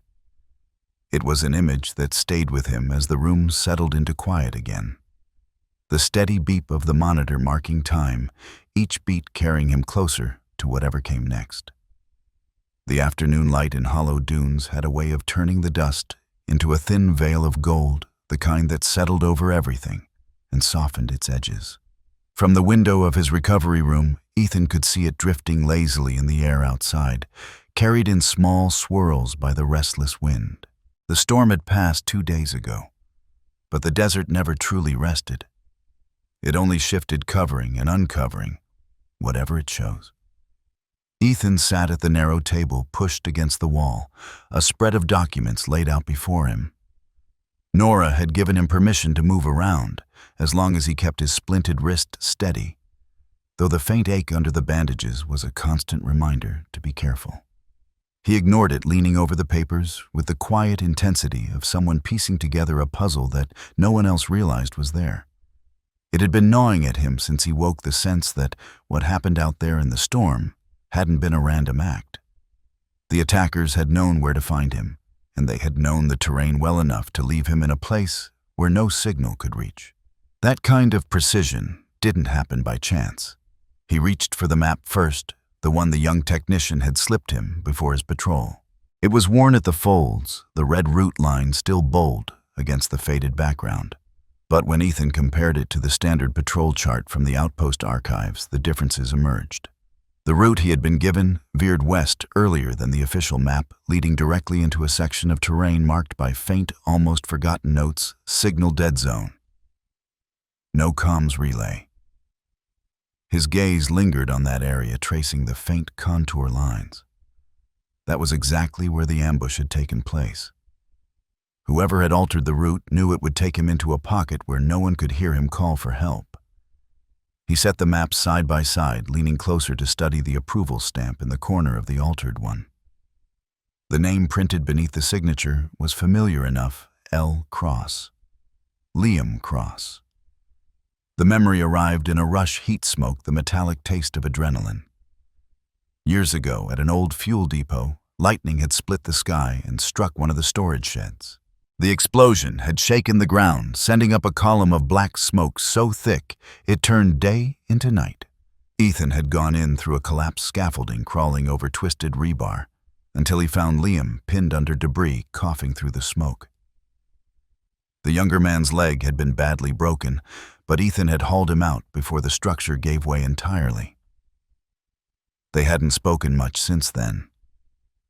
A: It was an image that stayed with him as the room settled into quiet again. The steady beep of the monitor marking time, each beat carrying him closer to whatever came next. The afternoon light in hollow dunes had a way of turning the dust into a thin veil of gold, the kind that settled over everything and softened its edges. From the window of his recovery room, Ethan could see it drifting lazily in the air outside, carried in small swirls by the restless wind. The storm had passed 2 days ago, but the desert never truly rested. It only shifted, covering and uncovering whatever it chose. Ethan sat at the narrow table pushed against the wall, a spread of documents laid out before him. Nora had given him permission to move around, as long as he kept his splinted wrist steady, though the faint ache under the bandages was a constant reminder to be careful. He ignored it, leaning over the papers with the quiet intensity of someone piecing together a puzzle that no one else realized was there. It had been gnawing at him since he woke the sense that what happened out there in the storm hadn't been a random act. The attackers had known where to find him, and they had known the terrain well enough to leave him in a place where no signal could reach. That kind of precision didn't happen by chance. He reached for the map first, the one the young technician had slipped him before his patrol. It was worn at the folds, the red route line still bold against the faded background. But when Ethan compared it to the standard patrol chart from the outpost archives, the differences emerged. The route he had been given veered west earlier than the official map, leading directly into a section of terrain marked by faint, almost forgotten notes, signal dead zone. No comms relay. His gaze lingered on that area, tracing the faint contour lines. That was exactly where the ambush had taken place. Whoever had altered the route knew it would take him into a pocket where no one could hear him call for help. He set the maps side by side, leaning closer to study the approval stamp in the corner of the altered one. The name printed beneath the signature was familiar enough, L. Cross. Liam Cross. The memory arrived in a rush heat smoke, the metallic taste of adrenaline. Years ago, at an old fuel depot, lightning had split the sky and struck one of the storage sheds. The explosion had shaken the ground, sending up a column of black smoke so thick it turned day into night. Ethan had gone in through a collapsed scaffolding, crawling over twisted rebar, until he found Liam pinned under debris, coughing through the smoke. The younger man's leg had been badly broken, but Ethan had hauled him out before the structure gave way entirely. They hadn't spoken much since then,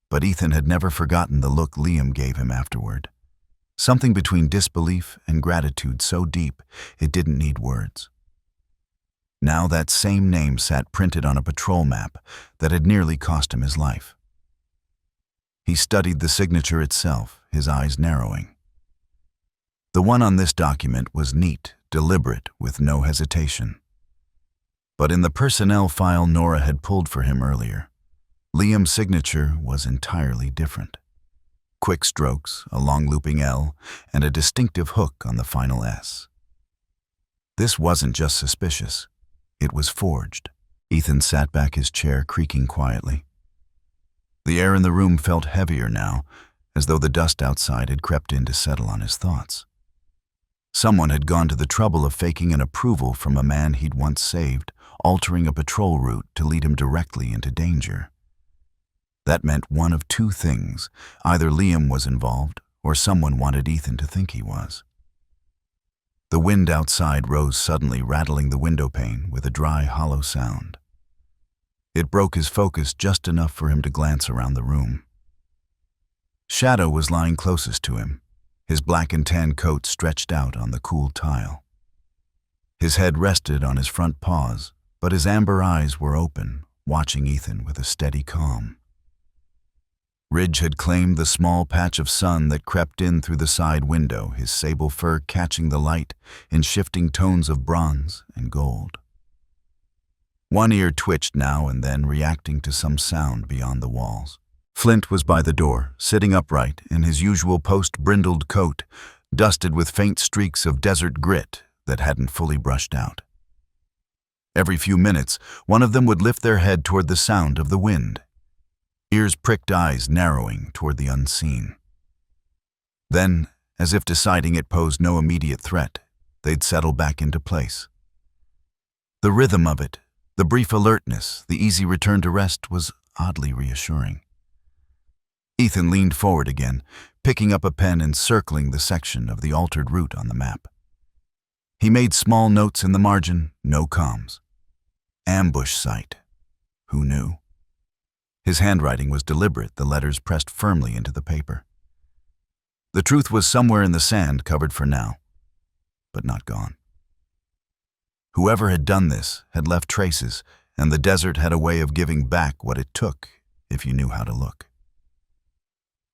A: but Ethan had never forgotten the look Liam gave him afterward. Something between disbelief and gratitude so deep it didn't need words. Now that same name sat printed on a patrol map that had nearly cost him his life. He studied the signature itself, his eyes narrowing. The one on this document was neat, deliberate, with no hesitation. But in the personnel file Nora had pulled for him earlier, Liam's signature was entirely different. Quick strokes, a long looping L, and a distinctive hook on the final S. This wasn't just suspicious, it was forged. Ethan sat back his chair, creaking quietly. The air in the room felt heavier now, as though the dust outside had crept in to settle on his thoughts. Someone had gone to the trouble of faking an approval from a man he'd once saved, altering a patrol route to lead him directly into danger. That meant one of two things. Either Liam was involved, or someone wanted Ethan to think he was. The wind outside rose suddenly, rattling the window pane with a dry, hollow sound. It broke his focus just enough for him to glance around the room. Shadow was lying closest to him, his black and tan coat stretched out on the cool tile. His head rested on his front paws, but his amber eyes were open, watching Ethan with a steady calm. Ridge had claimed the small patch of sun that crept in through the side window, his sable fur catching the light in shifting tones of bronze and gold. One ear twitched now and then, reacting to some sound beyond the walls. Flint was by the door, sitting upright in his usual post-brindled coat, dusted with faint streaks of desert grit that hadn't fully brushed out. Every few minutes, one of them would lift their head toward the sound of the wind, ears pricked, eyes narrowing toward the unseen. Then, as if deciding it posed no immediate threat, they'd settle back into place. The rhythm of it, the brief alertness, the easy return to rest was oddly reassuring. Ethan leaned forward again, picking up a pen and circling the section of the altered route on the map. He made small notes in the margin, no comms. Ambush site. Who knew? His handwriting was deliberate, the letters pressed firmly into the paper. The truth was somewhere in the sand, covered for now, but not gone. Whoever had done this had left traces, and the desert had a way of giving back what it took if you knew how to look.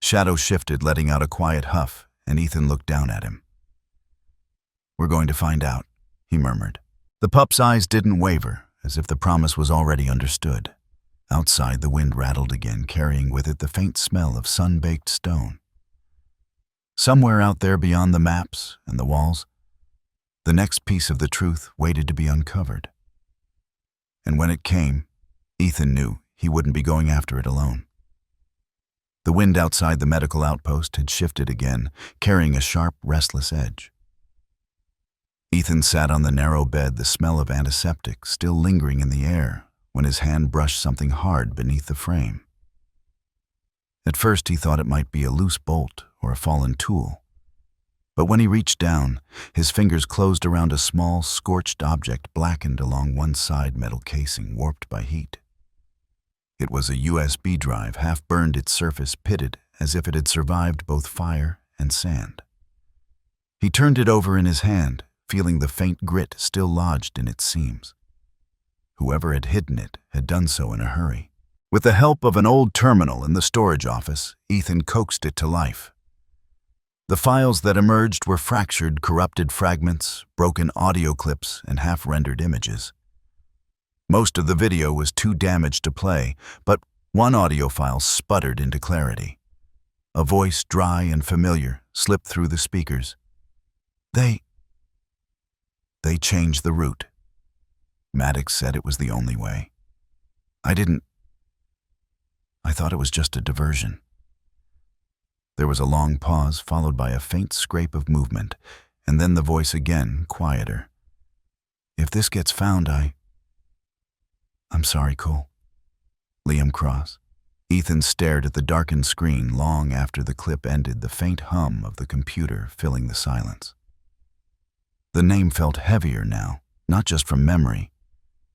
A: Shadow shifted, letting out a quiet huff, and Ethan looked down at him. "We're going to find out," he murmured. The pup's eyes didn't waver, as if the promise was already understood. Outside, the wind rattled again, carrying with it the faint smell of sun-baked stone. Somewhere out there beyond the maps and the walls, the next piece of the truth waited to be uncovered. And when it came, Ethan knew he wouldn't be going after it alone. The wind outside the medical outpost had shifted again, carrying a sharp, restless edge. Ethan sat on the narrow bed, the smell of antiseptic still lingering in the air, when his hand brushed something hard beneath the frame. At first he thought it might be a loose bolt or a fallen tool. But when he reached down, his fingers closed around a small, scorched object blackened along one side, metal casing warped by heat. It was a USB drive, half burned, its surface pitted as if it had survived both fire and sand. He turned it over in his hand, feeling the faint grit still lodged in its seams. Whoever had hidden it had done so in a hurry. With the help of an old terminal in the storage office, Ethan coaxed it to life. The files that emerged were fractured, corrupted fragments, broken audio clips, and half-rendered images. Most of the video was too damaged to play, but one audio file sputtered into clarity. A voice, dry and familiar, slipped through the speakers. They changed the route. Maddox said it was the only way. I thought it was just a diversion. There was a long pause, followed by a faint scrape of movement, and then the voice again, quieter. If this gets found, I'm sorry, Cole. Liam Cross. Ethan stared at the darkened screen long after the clip ended, the faint hum of the computer filling the silence. The name felt heavier now, not just from memory,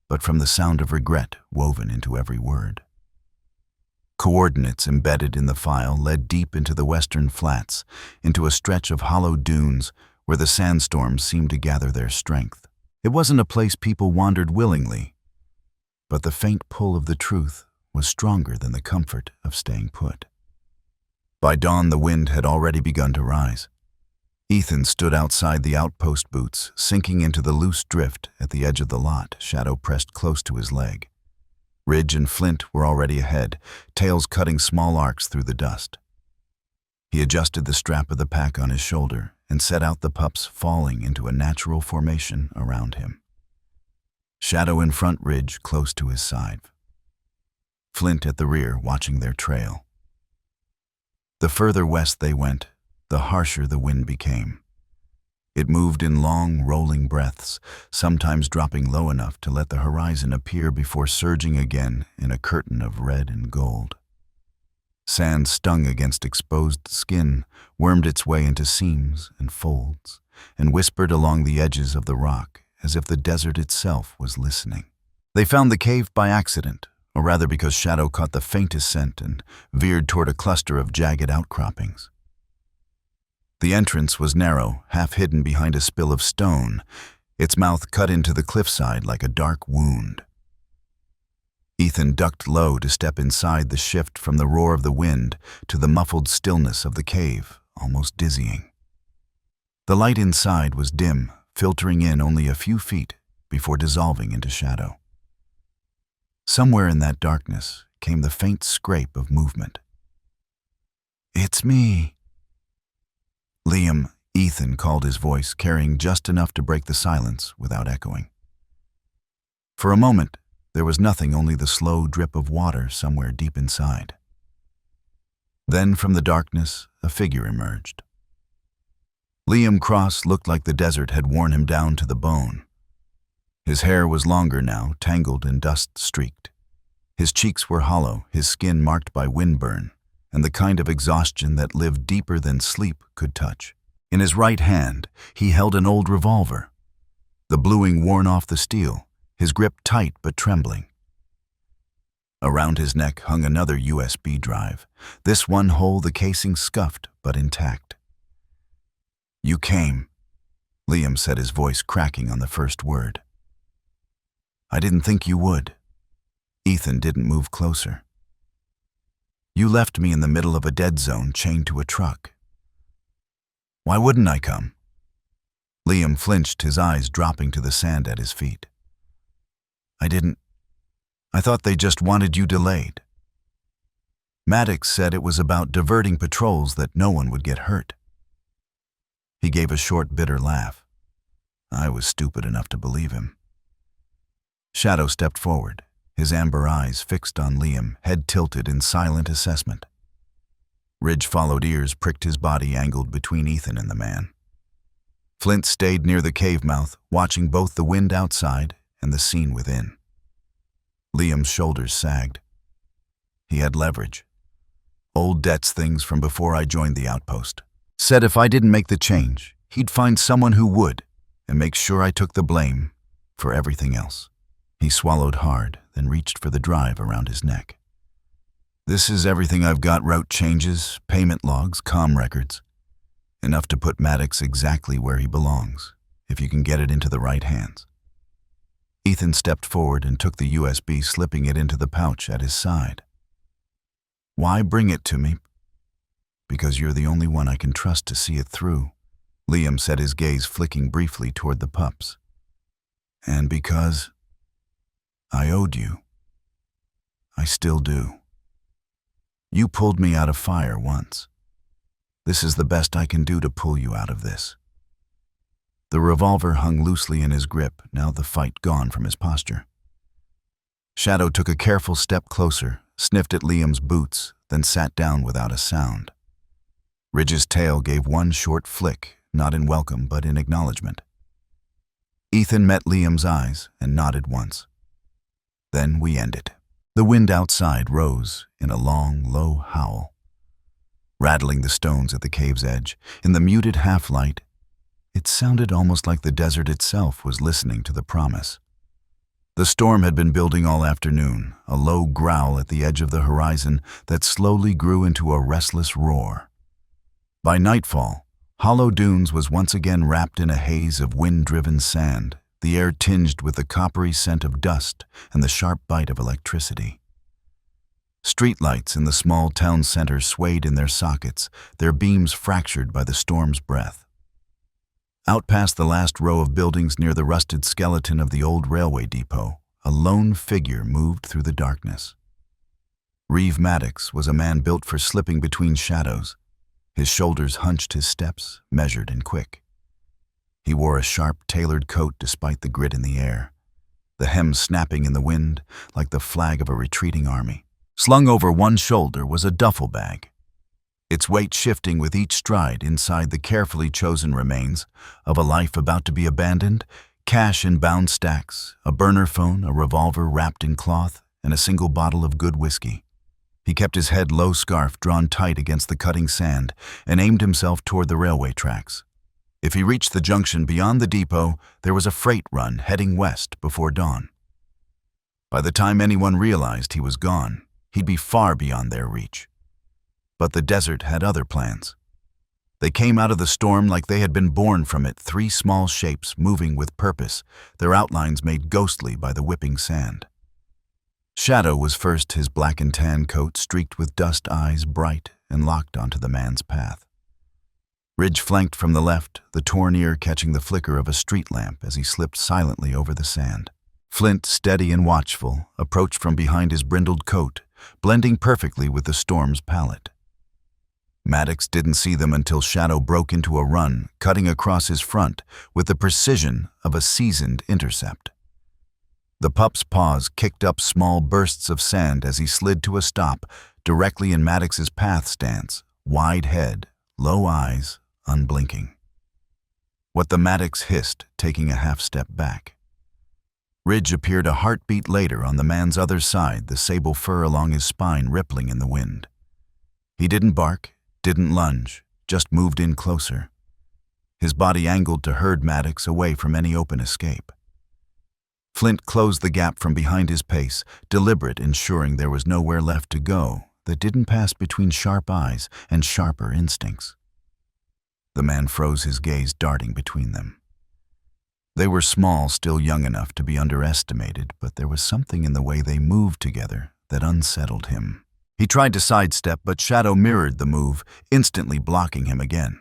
A: but from the sound of regret woven into every word. Coordinates embedded in the file led deep into the western flats, into a stretch of hollow dunes where the sandstorms seemed to gather their strength. It wasn't a place people wandered willingly, but the faint pull of the truth was stronger than the comfort of staying put. By dawn, the wind had already begun to rise. Ethan stood outside the outpost boots, sinking into the loose drift at the edge of the lot, shadow pressed close to his leg. Ridge and Flint were already ahead, tails cutting small arcs through the dust. He adjusted the strap of the pack on his shoulder and set out the pups falling into a natural formation around him. Shadow in front, Ridge close to his side. Flint at the rear, watching their trail. The further west they went, the harsher the wind became. It moved in long, rolling breaths, sometimes dropping low enough to let the horizon appear before surging again in a curtain of red and gold. Sand stung against exposed skin, wormed its way into seams and folds, and whispered along the edges of the rock as if the desert itself was listening. They found the cave by accident, or rather because Shadow caught the faintest scent and veered toward a cluster of jagged outcroppings. The entrance was narrow, half hidden behind a spill of stone, its mouth cut into the cliffside like a dark wound. Ethan ducked low to step inside the shift from the roar of the wind to the muffled stillness of the cave, almost dizzying. The light inside was dim, filtering in only a few feet before dissolving into shadow. Somewhere in that darkness came the faint scrape of movement. "It's me." Liam, Ethan called his voice, carrying just enough to break the silence without echoing. For a moment, there was nothing, only the slow drip of water somewhere deep inside. Then from the darkness, a figure emerged. Liam Cross looked like the desert had worn him down to the bone. His hair was longer now, tangled and dust-streaked. His cheeks were hollow, his skin marked by windburn, and the kind of exhaustion that lived deeper than sleep could touch. In his right hand, he held an old revolver, the bluing worn off the steel, his grip tight but trembling. Around his neck hung another USB drive, this one hole the casing scuffed but intact. "You came," Liam said, his voice cracking on the first word. "I didn't think you would." Ethan didn't move closer. "You left me in the middle of a dead zone chained to a truck." "Why wouldn't I come?" Liam flinched, his eyes dropping to the sand at his feet. I thought they just wanted you delayed." Maddox said it was about diverting patrols that no one would get hurt. He gave a short, bitter laugh. I was stupid enough to believe him. Shadow stepped forward, his amber eyes fixed on Liam, head tilted in silent assessment. Ridge followed, ears pricked, his body angled between Ethan and the man. Flint stayed near the cave mouth, watching both the wind outside and the scene within. Liam's shoulders sagged. He had leverage. Old debts, things from before I joined the outpost. Said if I didn't make the change, he'd find someone who would, and make sure I took the blame for everything else. He swallowed hard, then reached for the drive around his neck. "This is everything I've got: route changes, payment logs, comm records. Enough to put Maddox exactly where he belongs, if you can get it into the right hands." Ethan stepped forward and took the USB, slipping it into the pouch at his side. "Why bring it to me?" "Because you're the only one I can trust to see it through," Liam said, his gaze flicking briefly toward the pups. "And because I owed you. I still do. You pulled me out of fire once. This is the best I can do to pull you out of this." The revolver hung loosely in his grip, now the fight gone from his posture. Shadow took a careful step closer, sniffed at Liam's boots, then sat down without a sound. Ridge's tail gave one short flick, not in welcome but in acknowledgement. Ethan met Liam's eyes and nodded once. Then we ended. The wind outside rose in a long, low howl, rattling the stones at the cave's edge. In the muted half-light, it sounded almost like the desert itself was listening to the promise. The storm had been building all afternoon, a low growl at the edge of the horizon that slowly grew into a restless roar. By nightfall, Hollow Dunes was once again wrapped in a haze of wind-driven sand, the air tinged with the coppery scent of dust and the sharp bite of electricity. Streetlights in the small town center swayed in their sockets, their beams fractured by the storm's breath. Out past the last row of buildings near the rusted skeleton of the old railway depot, a lone figure moved through the darkness. Reeve Maddox was a man built for slipping between shadows. His shoulders hunched, his steps measured and quick. He wore a sharp, tailored coat despite the grit in the air, the hem snapping in the wind like the flag of a retreating army. Slung over one shoulder was a duffel bag, its weight shifting with each stride. Inside the carefully chosen remains of a life about to be abandoned, cash in bound stacks, a burner phone, a revolver wrapped in cloth, and a single bottle of good whiskey. He kept his head low, scarf drawn tight against the cutting sand, and aimed himself toward the railway tracks. If he reached the junction beyond the depot, there was a freight run heading west before dawn. By the time anyone realized he was gone, he'd be far beyond their reach. But the desert had other plans. They came out of the storm like they had been born from it, three small shapes moving with purpose, their outlines made ghostly by the whipping sand. Shadow was first, his black and tan coat streaked with dust, eyes bright and locked onto the man's path. Ridge flanked from the left, the torn ear catching the flicker of a street lamp as he slipped silently over the sand. Flint, steady and watchful, approached from behind his brindled coat, blending perfectly with the storm's palette. Maddox didn't see them until Shadow broke into a run, cutting across his front with the precision of a seasoned intercept. The pup's paws kicked up small bursts of sand as he slid to a stop directly in Maddox's path stance, wide head, low eyes, unblinking. What the Maddox hissed, taking a half-step back. Ridge appeared a heartbeat later on the man's other side, the sable fur along his spine rippling in the wind. He didn't bark, didn't lunge, just moved in closer. His body angled to herd Maddox away from any open escape. Flint closed the gap from behind his pace, deliberate, ensuring there was nowhere left to go that didn't pass between sharp eyes and sharper instincts. The man froze, his gaze darting between them. They were small, still young enough to be underestimated, but there was something in the way they moved together that unsettled him. He tried to sidestep, but Shadow mirrored the move, instantly blocking him again.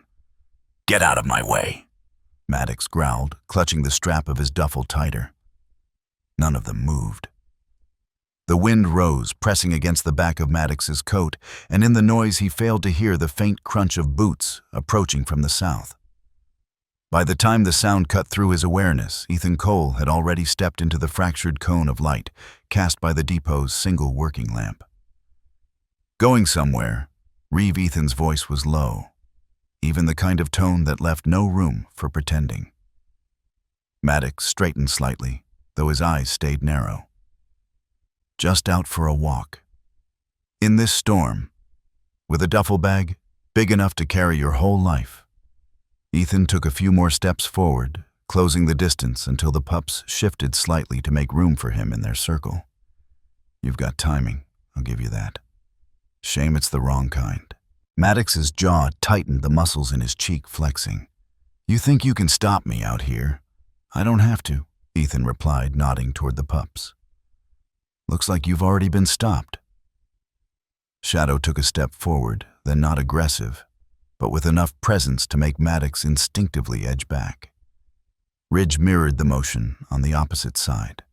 A: "Get out of my way," Maddox growled, clutching the strap of his duffel tighter. None of them moved. The wind rose, pressing against the back of Maddox's coat, and in the noise he failed to hear the faint crunch of boots approaching from the south. By the time the sound cut through his awareness, Ethan Cole had already stepped into the fractured cone of light cast by the depot's single working lamp. "Going somewhere?" Reeve Ethan's voice was low, even the kind of tone that left no room for pretending. Maddox straightened slightly, though his eyes stayed narrow. "Just out for a walk. In this storm, with a duffel bag big enough to carry your whole life." Ethan took a few more steps forward, closing the distance until the pups shifted slightly to make room for him in their circle. "You've got timing, I'll give you that. Shame it's the wrong kind." Maddox's jaw tightened, the muscles in his cheek flexing. "You think you can stop me out here? I don't have to," Ethan replied, nodding toward the pups. "Looks like you've already been stopped." Shadow took a step forward, then not aggressive, but with enough presence to make Maddox instinctively edge back. Ridge mirrored the motion on the opposite side,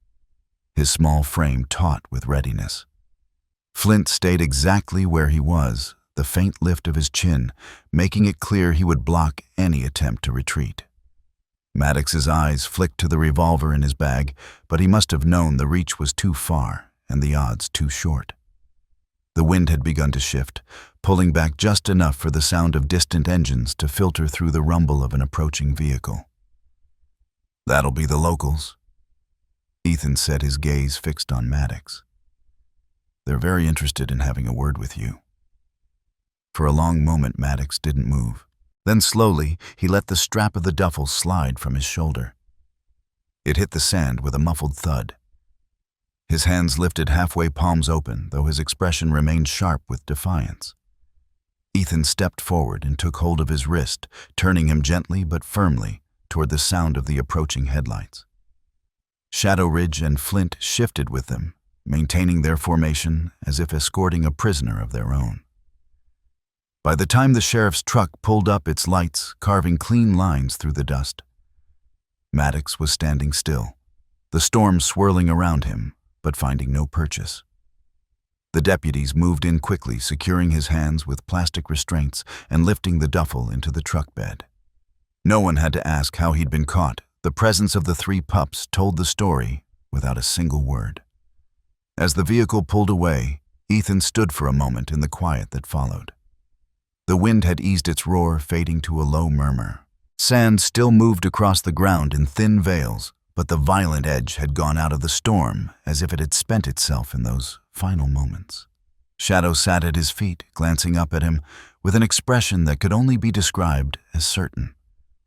A: his small frame taut with readiness. Flint stayed exactly where he was, the faint lift of his chin, making it clear he would block any attempt to retreat. Maddox's eyes flicked to the revolver in his bag, but he must have known the reach was too far and the odds too short. The wind had begun to shift, pulling back just enough for the sound of distant engines to filter through the rumble of an approaching vehicle. "That'll be the locals," Ethan said, his gaze fixed on Maddox. "They're very interested in having a word with you." For a long moment, Maddox didn't move. Then slowly, he let the strap of the duffel slide from his shoulder. It hit the sand with a muffled thud, His hands lifted halfway, palms open, though his expression remained sharp with defiance. Ethan stepped forward and took hold of his wrist, turning him gently but firmly toward the sound of the approaching headlights. Shadow Ridge and Flint shifted with them, maintaining their formation as if escorting a prisoner of their own. By the time the sheriff's truck pulled up, its lights carving clean lines through the dust, Maddox was standing still, the storm swirling around him, but finding no purchase. The deputies moved in quickly, securing his hands with plastic restraints and lifting the duffel into the truck bed. No one had to ask how he'd been caught. The presence of the 3 pups told the story without a single word. As the vehicle pulled away, Ethan stood for a moment in the quiet that followed. The wind had eased its roar, fading to a low murmur. Sand still moved across the ground in thin veils, but the violent edge had gone out of the storm as if it had spent itself in those final moments. Shadow sat at his feet, glancing up at him with an expression that could only be described as certain.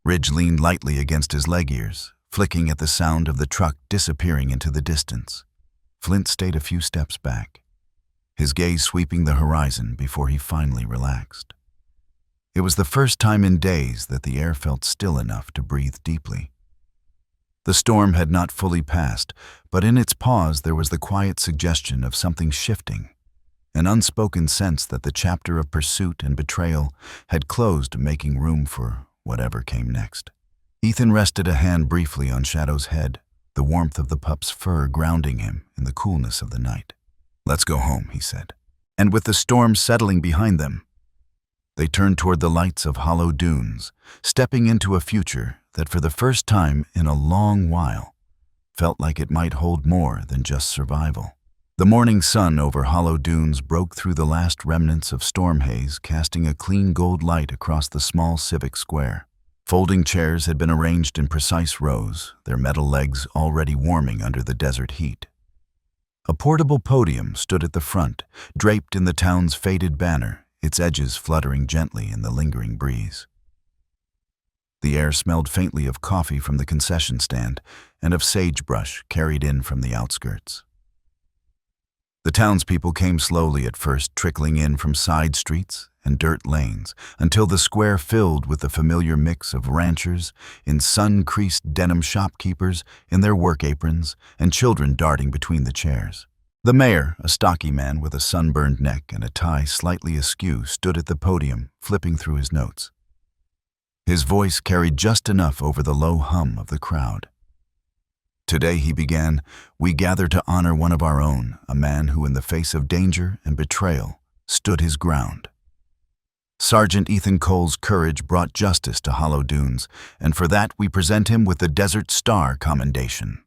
A: Ridge leaned lightly against his leg ears, flicking at the sound of the truck disappearing into the distance. Flint stayed a few steps back, his gaze sweeping the horizon before he finally relaxed. It was the first time in days that the air felt still enough to breathe deeply. The storm had not fully passed, but in its pause there was the quiet suggestion of something shifting, an unspoken sense that the chapter of pursuit and betrayal had closed, making room for whatever came next. Ethan rested a hand briefly on Shadow's head, the warmth of the pup's fur grounding him in the coolness of the night. "Let's go home," he said. And with the storm settling behind them, they turned toward the lights of hollow dunes, stepping into a future that for the first time in a long while felt like it might hold more than just survival. The morning sun over hollow dunes broke through the last remnants of storm haze, casting a clean gold light across the small civic square. Folding chairs had been arranged in precise rows, their metal legs already warming under the desert heat. A portable podium stood at the front, draped in the town's faded banner, its edges fluttering gently in the lingering breeze. The air smelled faintly of coffee from the concession stand and of sagebrush carried in from the outskirts. The townspeople came slowly at first, trickling in from side streets and dirt lanes, until the square filled with the familiar mix of ranchers in sun-creased denim, shopkeepers in their work aprons, and children darting between the chairs. The mayor, a stocky man with a sunburned neck and a tie slightly askew, stood at the podium, flipping through his notes. His voice carried just enough over the low hum of the crowd. "Today," he began, "we gather to honor one of our own, a man who in the face of danger and betrayal stood his ground. Sergeant Ethan Cole's courage brought justice to Hollow Dunes, and for that we present him with the Desert Star Commendation."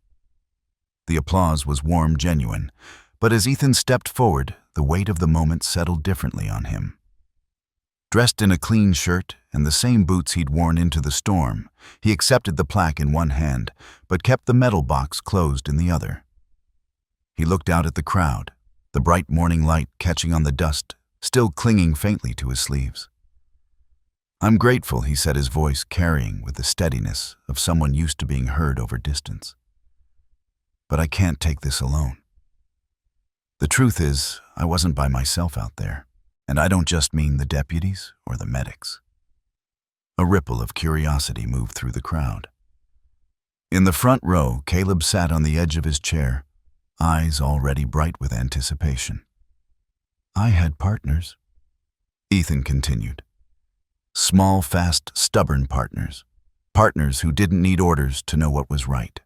A: The applause was warm, genuine, but as Ethan stepped forward, the weight of the moment settled differently on him. Dressed in a clean shirt and the same boots he'd worn into the storm, he accepted the plaque in one hand, but kept the metal box closed in the other. He looked out at the crowd, the bright morning light catching on the dust, still clinging faintly to his sleeves. "I'm grateful," he said, his voice carrying with the steadiness of someone used to being heard over distance. "But I can't take this alone. The truth is, I wasn't by myself out there. And I don't just mean the deputies or the medics." A ripple of curiosity moved through the crowd. In the front row, Caleb sat on the edge of his chair, eyes already bright with anticipation. "I had partners," Ethan continued. "Small, fast, stubborn partners. Partners who didn't need orders to know what was right."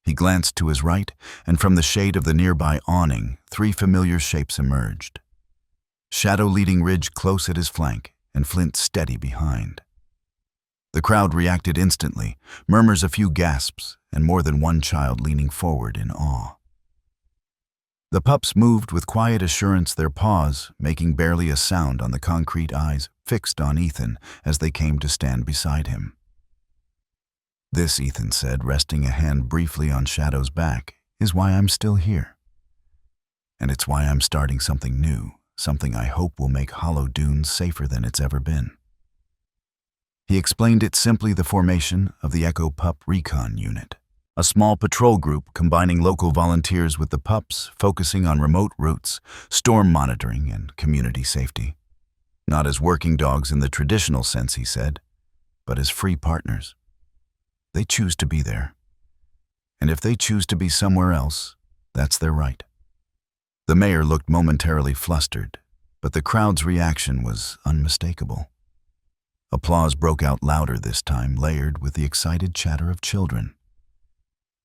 A: He glanced to his right, and from the shade of the nearby awning, 3 familiar shapes emerged. Shadow leading Ridge close at his flank, and Flint steady behind. The crowd reacted instantly, murmurs, a few gasps, and more than one child leaning forward in awe. The pups moved with quiet assurance, their paws making barely a sound on the concrete, eyes fixed on Ethan as they came to stand beside him. "This," Ethan said, resting a hand briefly on Shadow's back, "is why I'm still here. And it's why I'm starting something new. Something I hope will make Hollow Dunes safer than it's ever been." He explained it simply: the formation of the Echo Pup Recon Unit. A small patrol group combining local volunteers with the pups, focusing on remote routes, storm monitoring, and community safety. Not as working dogs in the traditional sense, he said, but as free partners. They choose to be there. And if they choose to be somewhere else, that's their right. The mayor looked momentarily flustered, but the crowd's reaction was unmistakable. Applause broke out louder this time, layered with the excited chatter of children.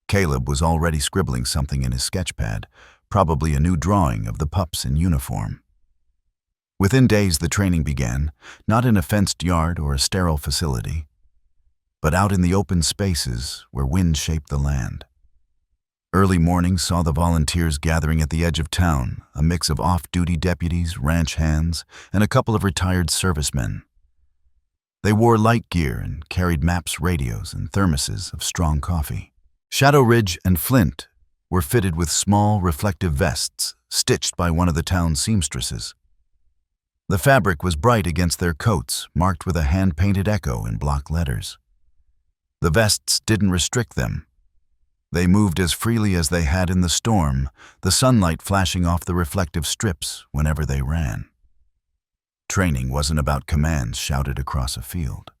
A: Caleb was already scribbling something in his sketchpad, probably a new drawing of the pups in uniform. Within days, the training began, not in a fenced yard or a sterile facility, but out in the open spaces where wind shaped the land. Early mornings saw the volunteers gathering at the edge of town, a mix of off-duty deputies, ranch hands, and a couple of retired servicemen. They wore light gear and carried maps, radios, and thermoses of strong coffee. Shadow Ridge and Flint were fitted with small, reflective vests stitched by one of the town's seamstresses. The fabric was bright against their coats, marked with a hand-painted echo in block letters. The vests didn't restrict them. They moved as freely as they had in the storm, the sunlight flashing off the reflective strips whenever they ran. Training wasn't about commands shouted across a field.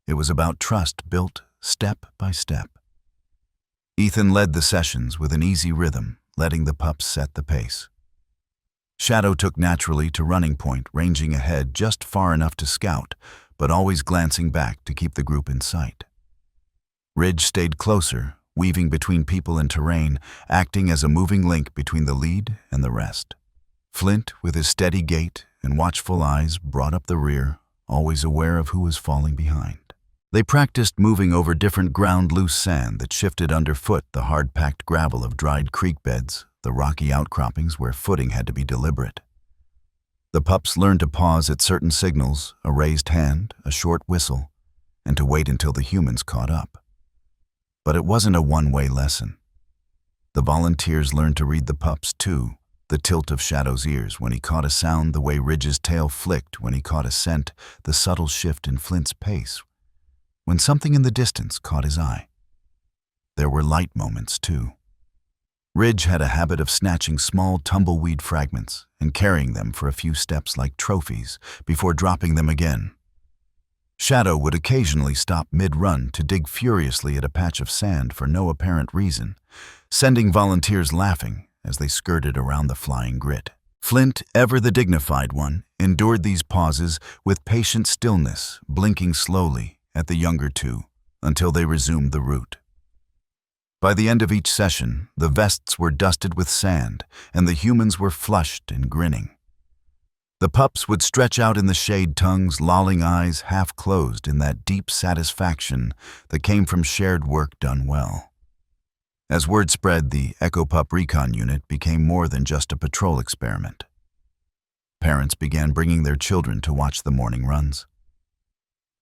A: It was about trust built step by step. Ethan led the sessions with an easy rhythm, letting the pups set the pace. Shadow took naturally to running point, ranging ahead just far enough to scout, but always glancing back to keep the group in sight. Ridge stayed closer, weaving between people and terrain, acting as a moving link between the lead and the rest. Flint, with his steady gait and watchful eyes, brought up the rear, always aware of who was falling behind. They practiced moving over different ground loose sand that shifted underfoot the hard-packed gravel of dried creek beds, the rocky outcroppings where footing had to be deliberate. The pups learned to pause at certain signals, a raised hand, a short whistle, and to wait until the humans caught up. But it wasn't a one-way lesson. The volunteers learned to read the pups too, the tilt of Shadow's ears when he caught a sound, the way Ridge's tail flicked when he caught a scent, the subtle shift in Flint's pace when something in the distance caught his eye. There were light moments, too. Ridge had a habit of snatching small tumbleweed fragments and carrying them for a few steps like trophies before dropping them again. Shadow would occasionally stop mid-run to dig furiously at a patch of sand for no apparent reason, sending volunteers laughing as they skirted around the flying grit. Flint, ever the dignified one, endured these pauses with patient stillness, blinking slowly at the younger two until they resumed the route. By the end of each session, the vests were dusted with sand and the humans were flushed and grinning. The pups would stretch out in the shade, tongues, lolling eyes half closed in that deep satisfaction that came from shared work done well. As word spread, the Echo Pup Recon Unit became more than just a patrol experiment. Parents began bringing their children to watch the morning runs.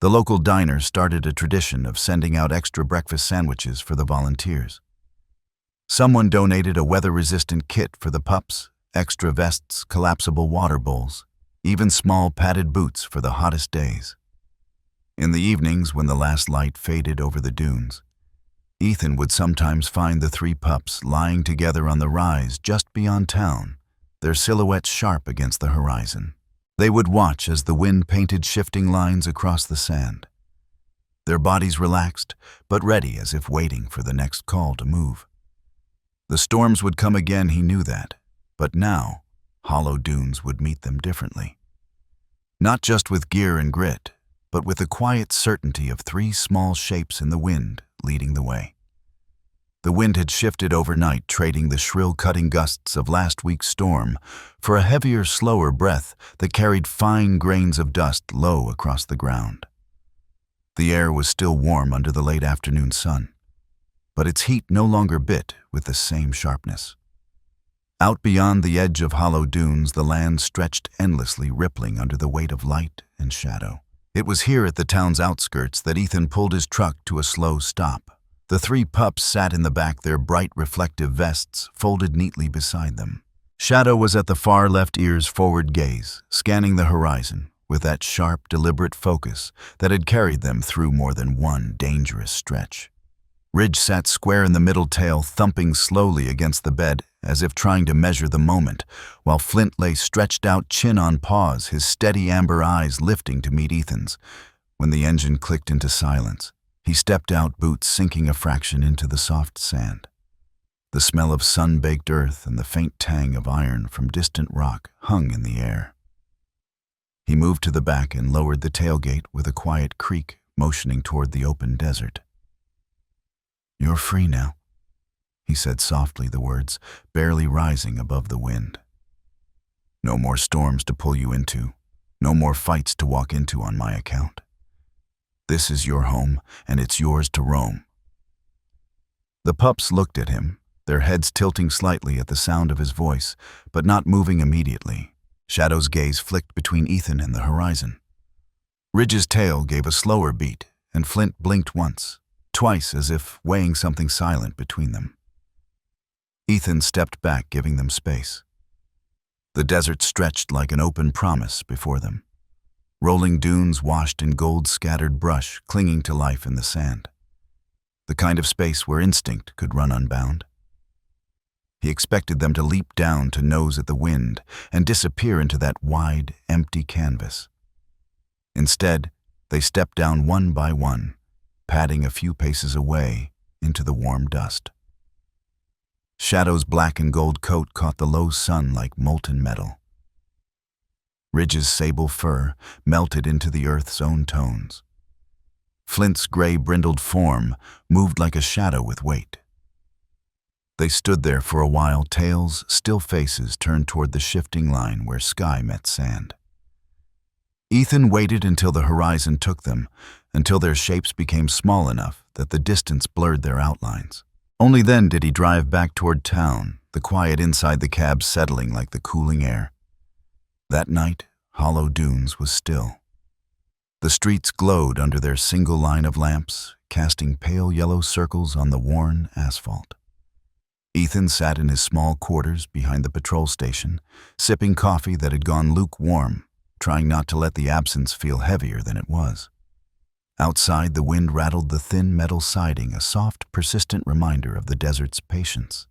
A: The local diner started a tradition of sending out extra breakfast sandwiches for the volunteers. Someone donated a weather-resistant kit for the pups, extra vests, collapsible water bowls, even small padded boots for the hottest days. In the evenings, when the last light faded over the dunes, Ethan would sometimes find the three pups lying together on the rise just beyond town, their silhouettes sharp against the horizon. They would watch as the wind painted shifting lines across the sand. Their bodies relaxed, but ready as if waiting for the next call to move. The storms would come again, he knew that, but now, hollow dunes would meet them differently. Not just with gear and grit, but with the quiet certainty of three small shapes in the wind leading the way. The wind had shifted overnight, trading the shrill cutting gusts of last week's storm for a heavier, slower breath that carried fine grains of dust low across the ground. The air was still warm under the late afternoon sun, but its heat no longer bit with the same sharpness. Out beyond the edge of hollow dunes, the land stretched endlessly, rippling under the weight of light and shadow. It was here at the town's outskirts that Ethan pulled his truck to a slow stop. The three pups sat in the back, their bright reflective vests folded neatly beside them. Shadow was at the far left ear's forward gaze, scanning the horizon with that sharp, deliberate focus that had carried them through more than one dangerous stretch. Ridge sat square in the middle, tail thumping slowly against the bed as if trying to measure the moment, while Flint lay stretched out, chin on paws, his steady amber eyes lifting to meet Ethan's. When the engine clicked into silence, he stepped out, boots sinking a fraction into the soft sand. The smell of sun-baked earth and the faint tang of iron from distant rock hung in the air. He moved to the back and lowered the tailgate with a quiet creak, motioning toward the open desert. "You're free now," he said softly, the words barely rising above the wind. "No more storms to pull you into, no more fights to walk into on my account. This is your home, and it's yours to roam." The pups looked at him, their heads tilting slightly at the sound of his voice, but not moving immediately. Shadow's gaze flicked between Ethan and the horizon. Ridge's tail gave a slower beat, and Flint blinked once, twice, as if weighing something silent between them. Ethan stepped back, giving them space. The desert stretched like an open promise before them. Rolling dunes washed in gold-scattered brush, clinging to life in the sand. The kind of space where instinct could run unbound. He expected them to leap down to nose at the wind and disappear into that wide, empty canvas. Instead, they stepped down one by one, padding a few paces away into the warm dust. Shadow's black and gold coat caught the low sun like molten metal. Ridge's sable fur melted into the earth's own tones. Flint's gray brindled form moved like a shadow with weight. They stood there for a while, tails, still faces turned toward the shifting line where sky met sand. Ethan waited until the horizon took them, until their shapes became small enough that the distance blurred their outlines. Only then did he drive back toward town, the quiet inside the cab settling like the cooling air. That night, Hollow Dunes was still. The streets glowed under their single line of lamps, casting pale yellow circles on the worn asphalt. Ethan sat in his small quarters behind the patrol station, sipping coffee that had gone lukewarm, trying not to let the absence feel heavier than it was. Outside, the wind rattled the thin metal siding, a soft, persistent reminder of the desert's patience.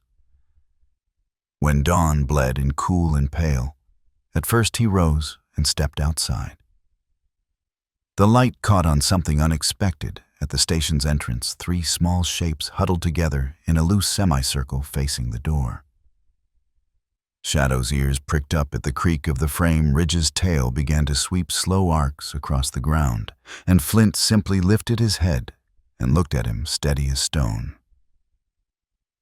A: When dawn bled in cool and pale, at first he rose and stepped outside. The light caught on something unexpected. At the station's entrance, three small shapes huddled together in a loose semicircle facing the door. Shadow's ears pricked up at the creak of the frame. Ridge's tail began to sweep slow arcs across the ground, and Flint simply lifted his head and looked at him, steady as stone.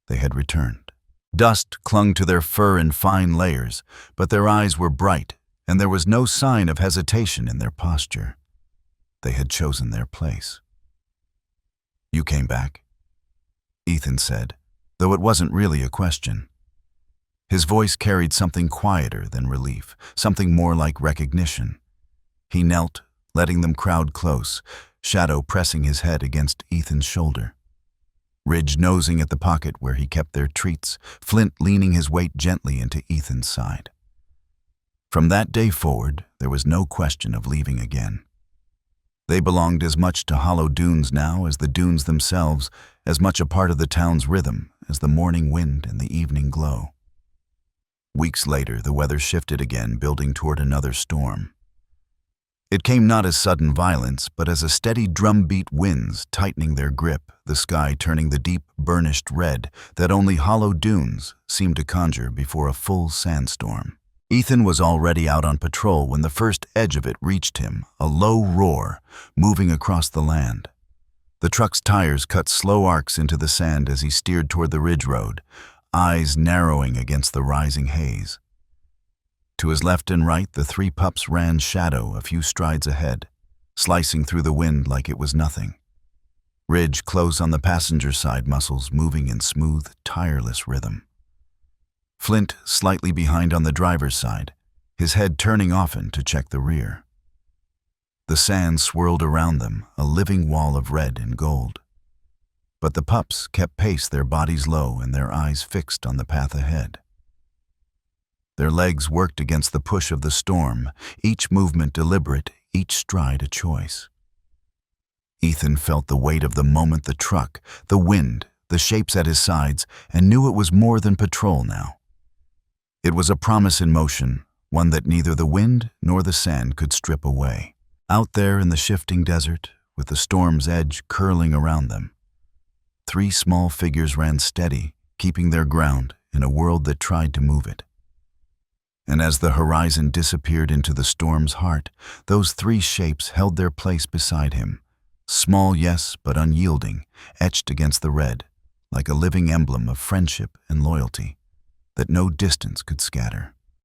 A: They had returned. Dust clung to their fur in fine layers, but their eyes were bright, and there was no sign of hesitation in their posture. They had chosen their place. "You came back," Ethan said, though it wasn't really a question. His voice carried something quieter than relief, something more like recognition. He knelt, letting them crowd close, Shadow pressing his head against Ethan's shoulder. Ridge nosing at the pocket where he kept their treats, Flint leaning his weight gently into Ethan's side. From that day forward, there was no question of leaving again. They belonged as much to Hollow Dunes now as the dunes themselves, as much a part of the town's rhythm as the morning wind and the evening glow. Weeks later, the weather shifted again, building toward another storm. It came not as sudden violence, but as a steady drumbeat winds tightening their grip, the sky turning the deep, burnished red that only Hollow Dunes seemed to conjure before a full sandstorm. Ethan was already out on patrol when the first edge of it reached him, a low roar, moving across the land. The truck's tires cut slow arcs into the sand as he steered toward the ridge road, eyes narrowing against the rising haze. To his left and right, the three pups ran Shadow a few strides ahead, slicing through the wind like it was nothing. Ridge close on the passenger side, muscles moving in smooth, tireless rhythm. Flint slightly behind on the driver's side, his head turning often to check the rear. The sand swirled around them, a living wall of red and gold. But the pups kept pace, their bodies low and their eyes fixed on the path ahead. Their legs worked against the push of the storm, each movement deliberate, each stride a choice. Ethan felt the weight of the moment, the truck, the wind, the shapes at his sides, and knew it was more than patrol now. It was a promise in motion, one that neither the wind nor the sand could strip away. Out there in the shifting desert, with the storm's edge curling around them, 3 small figures ran steady, keeping their ground in a world that tried to move it. And as the horizon disappeared into the storm's heart, those 3 shapes held their place beside him, small, yes, but unyielding, etched against the red, like a living emblem of friendship and loyalty that no distance could scatter.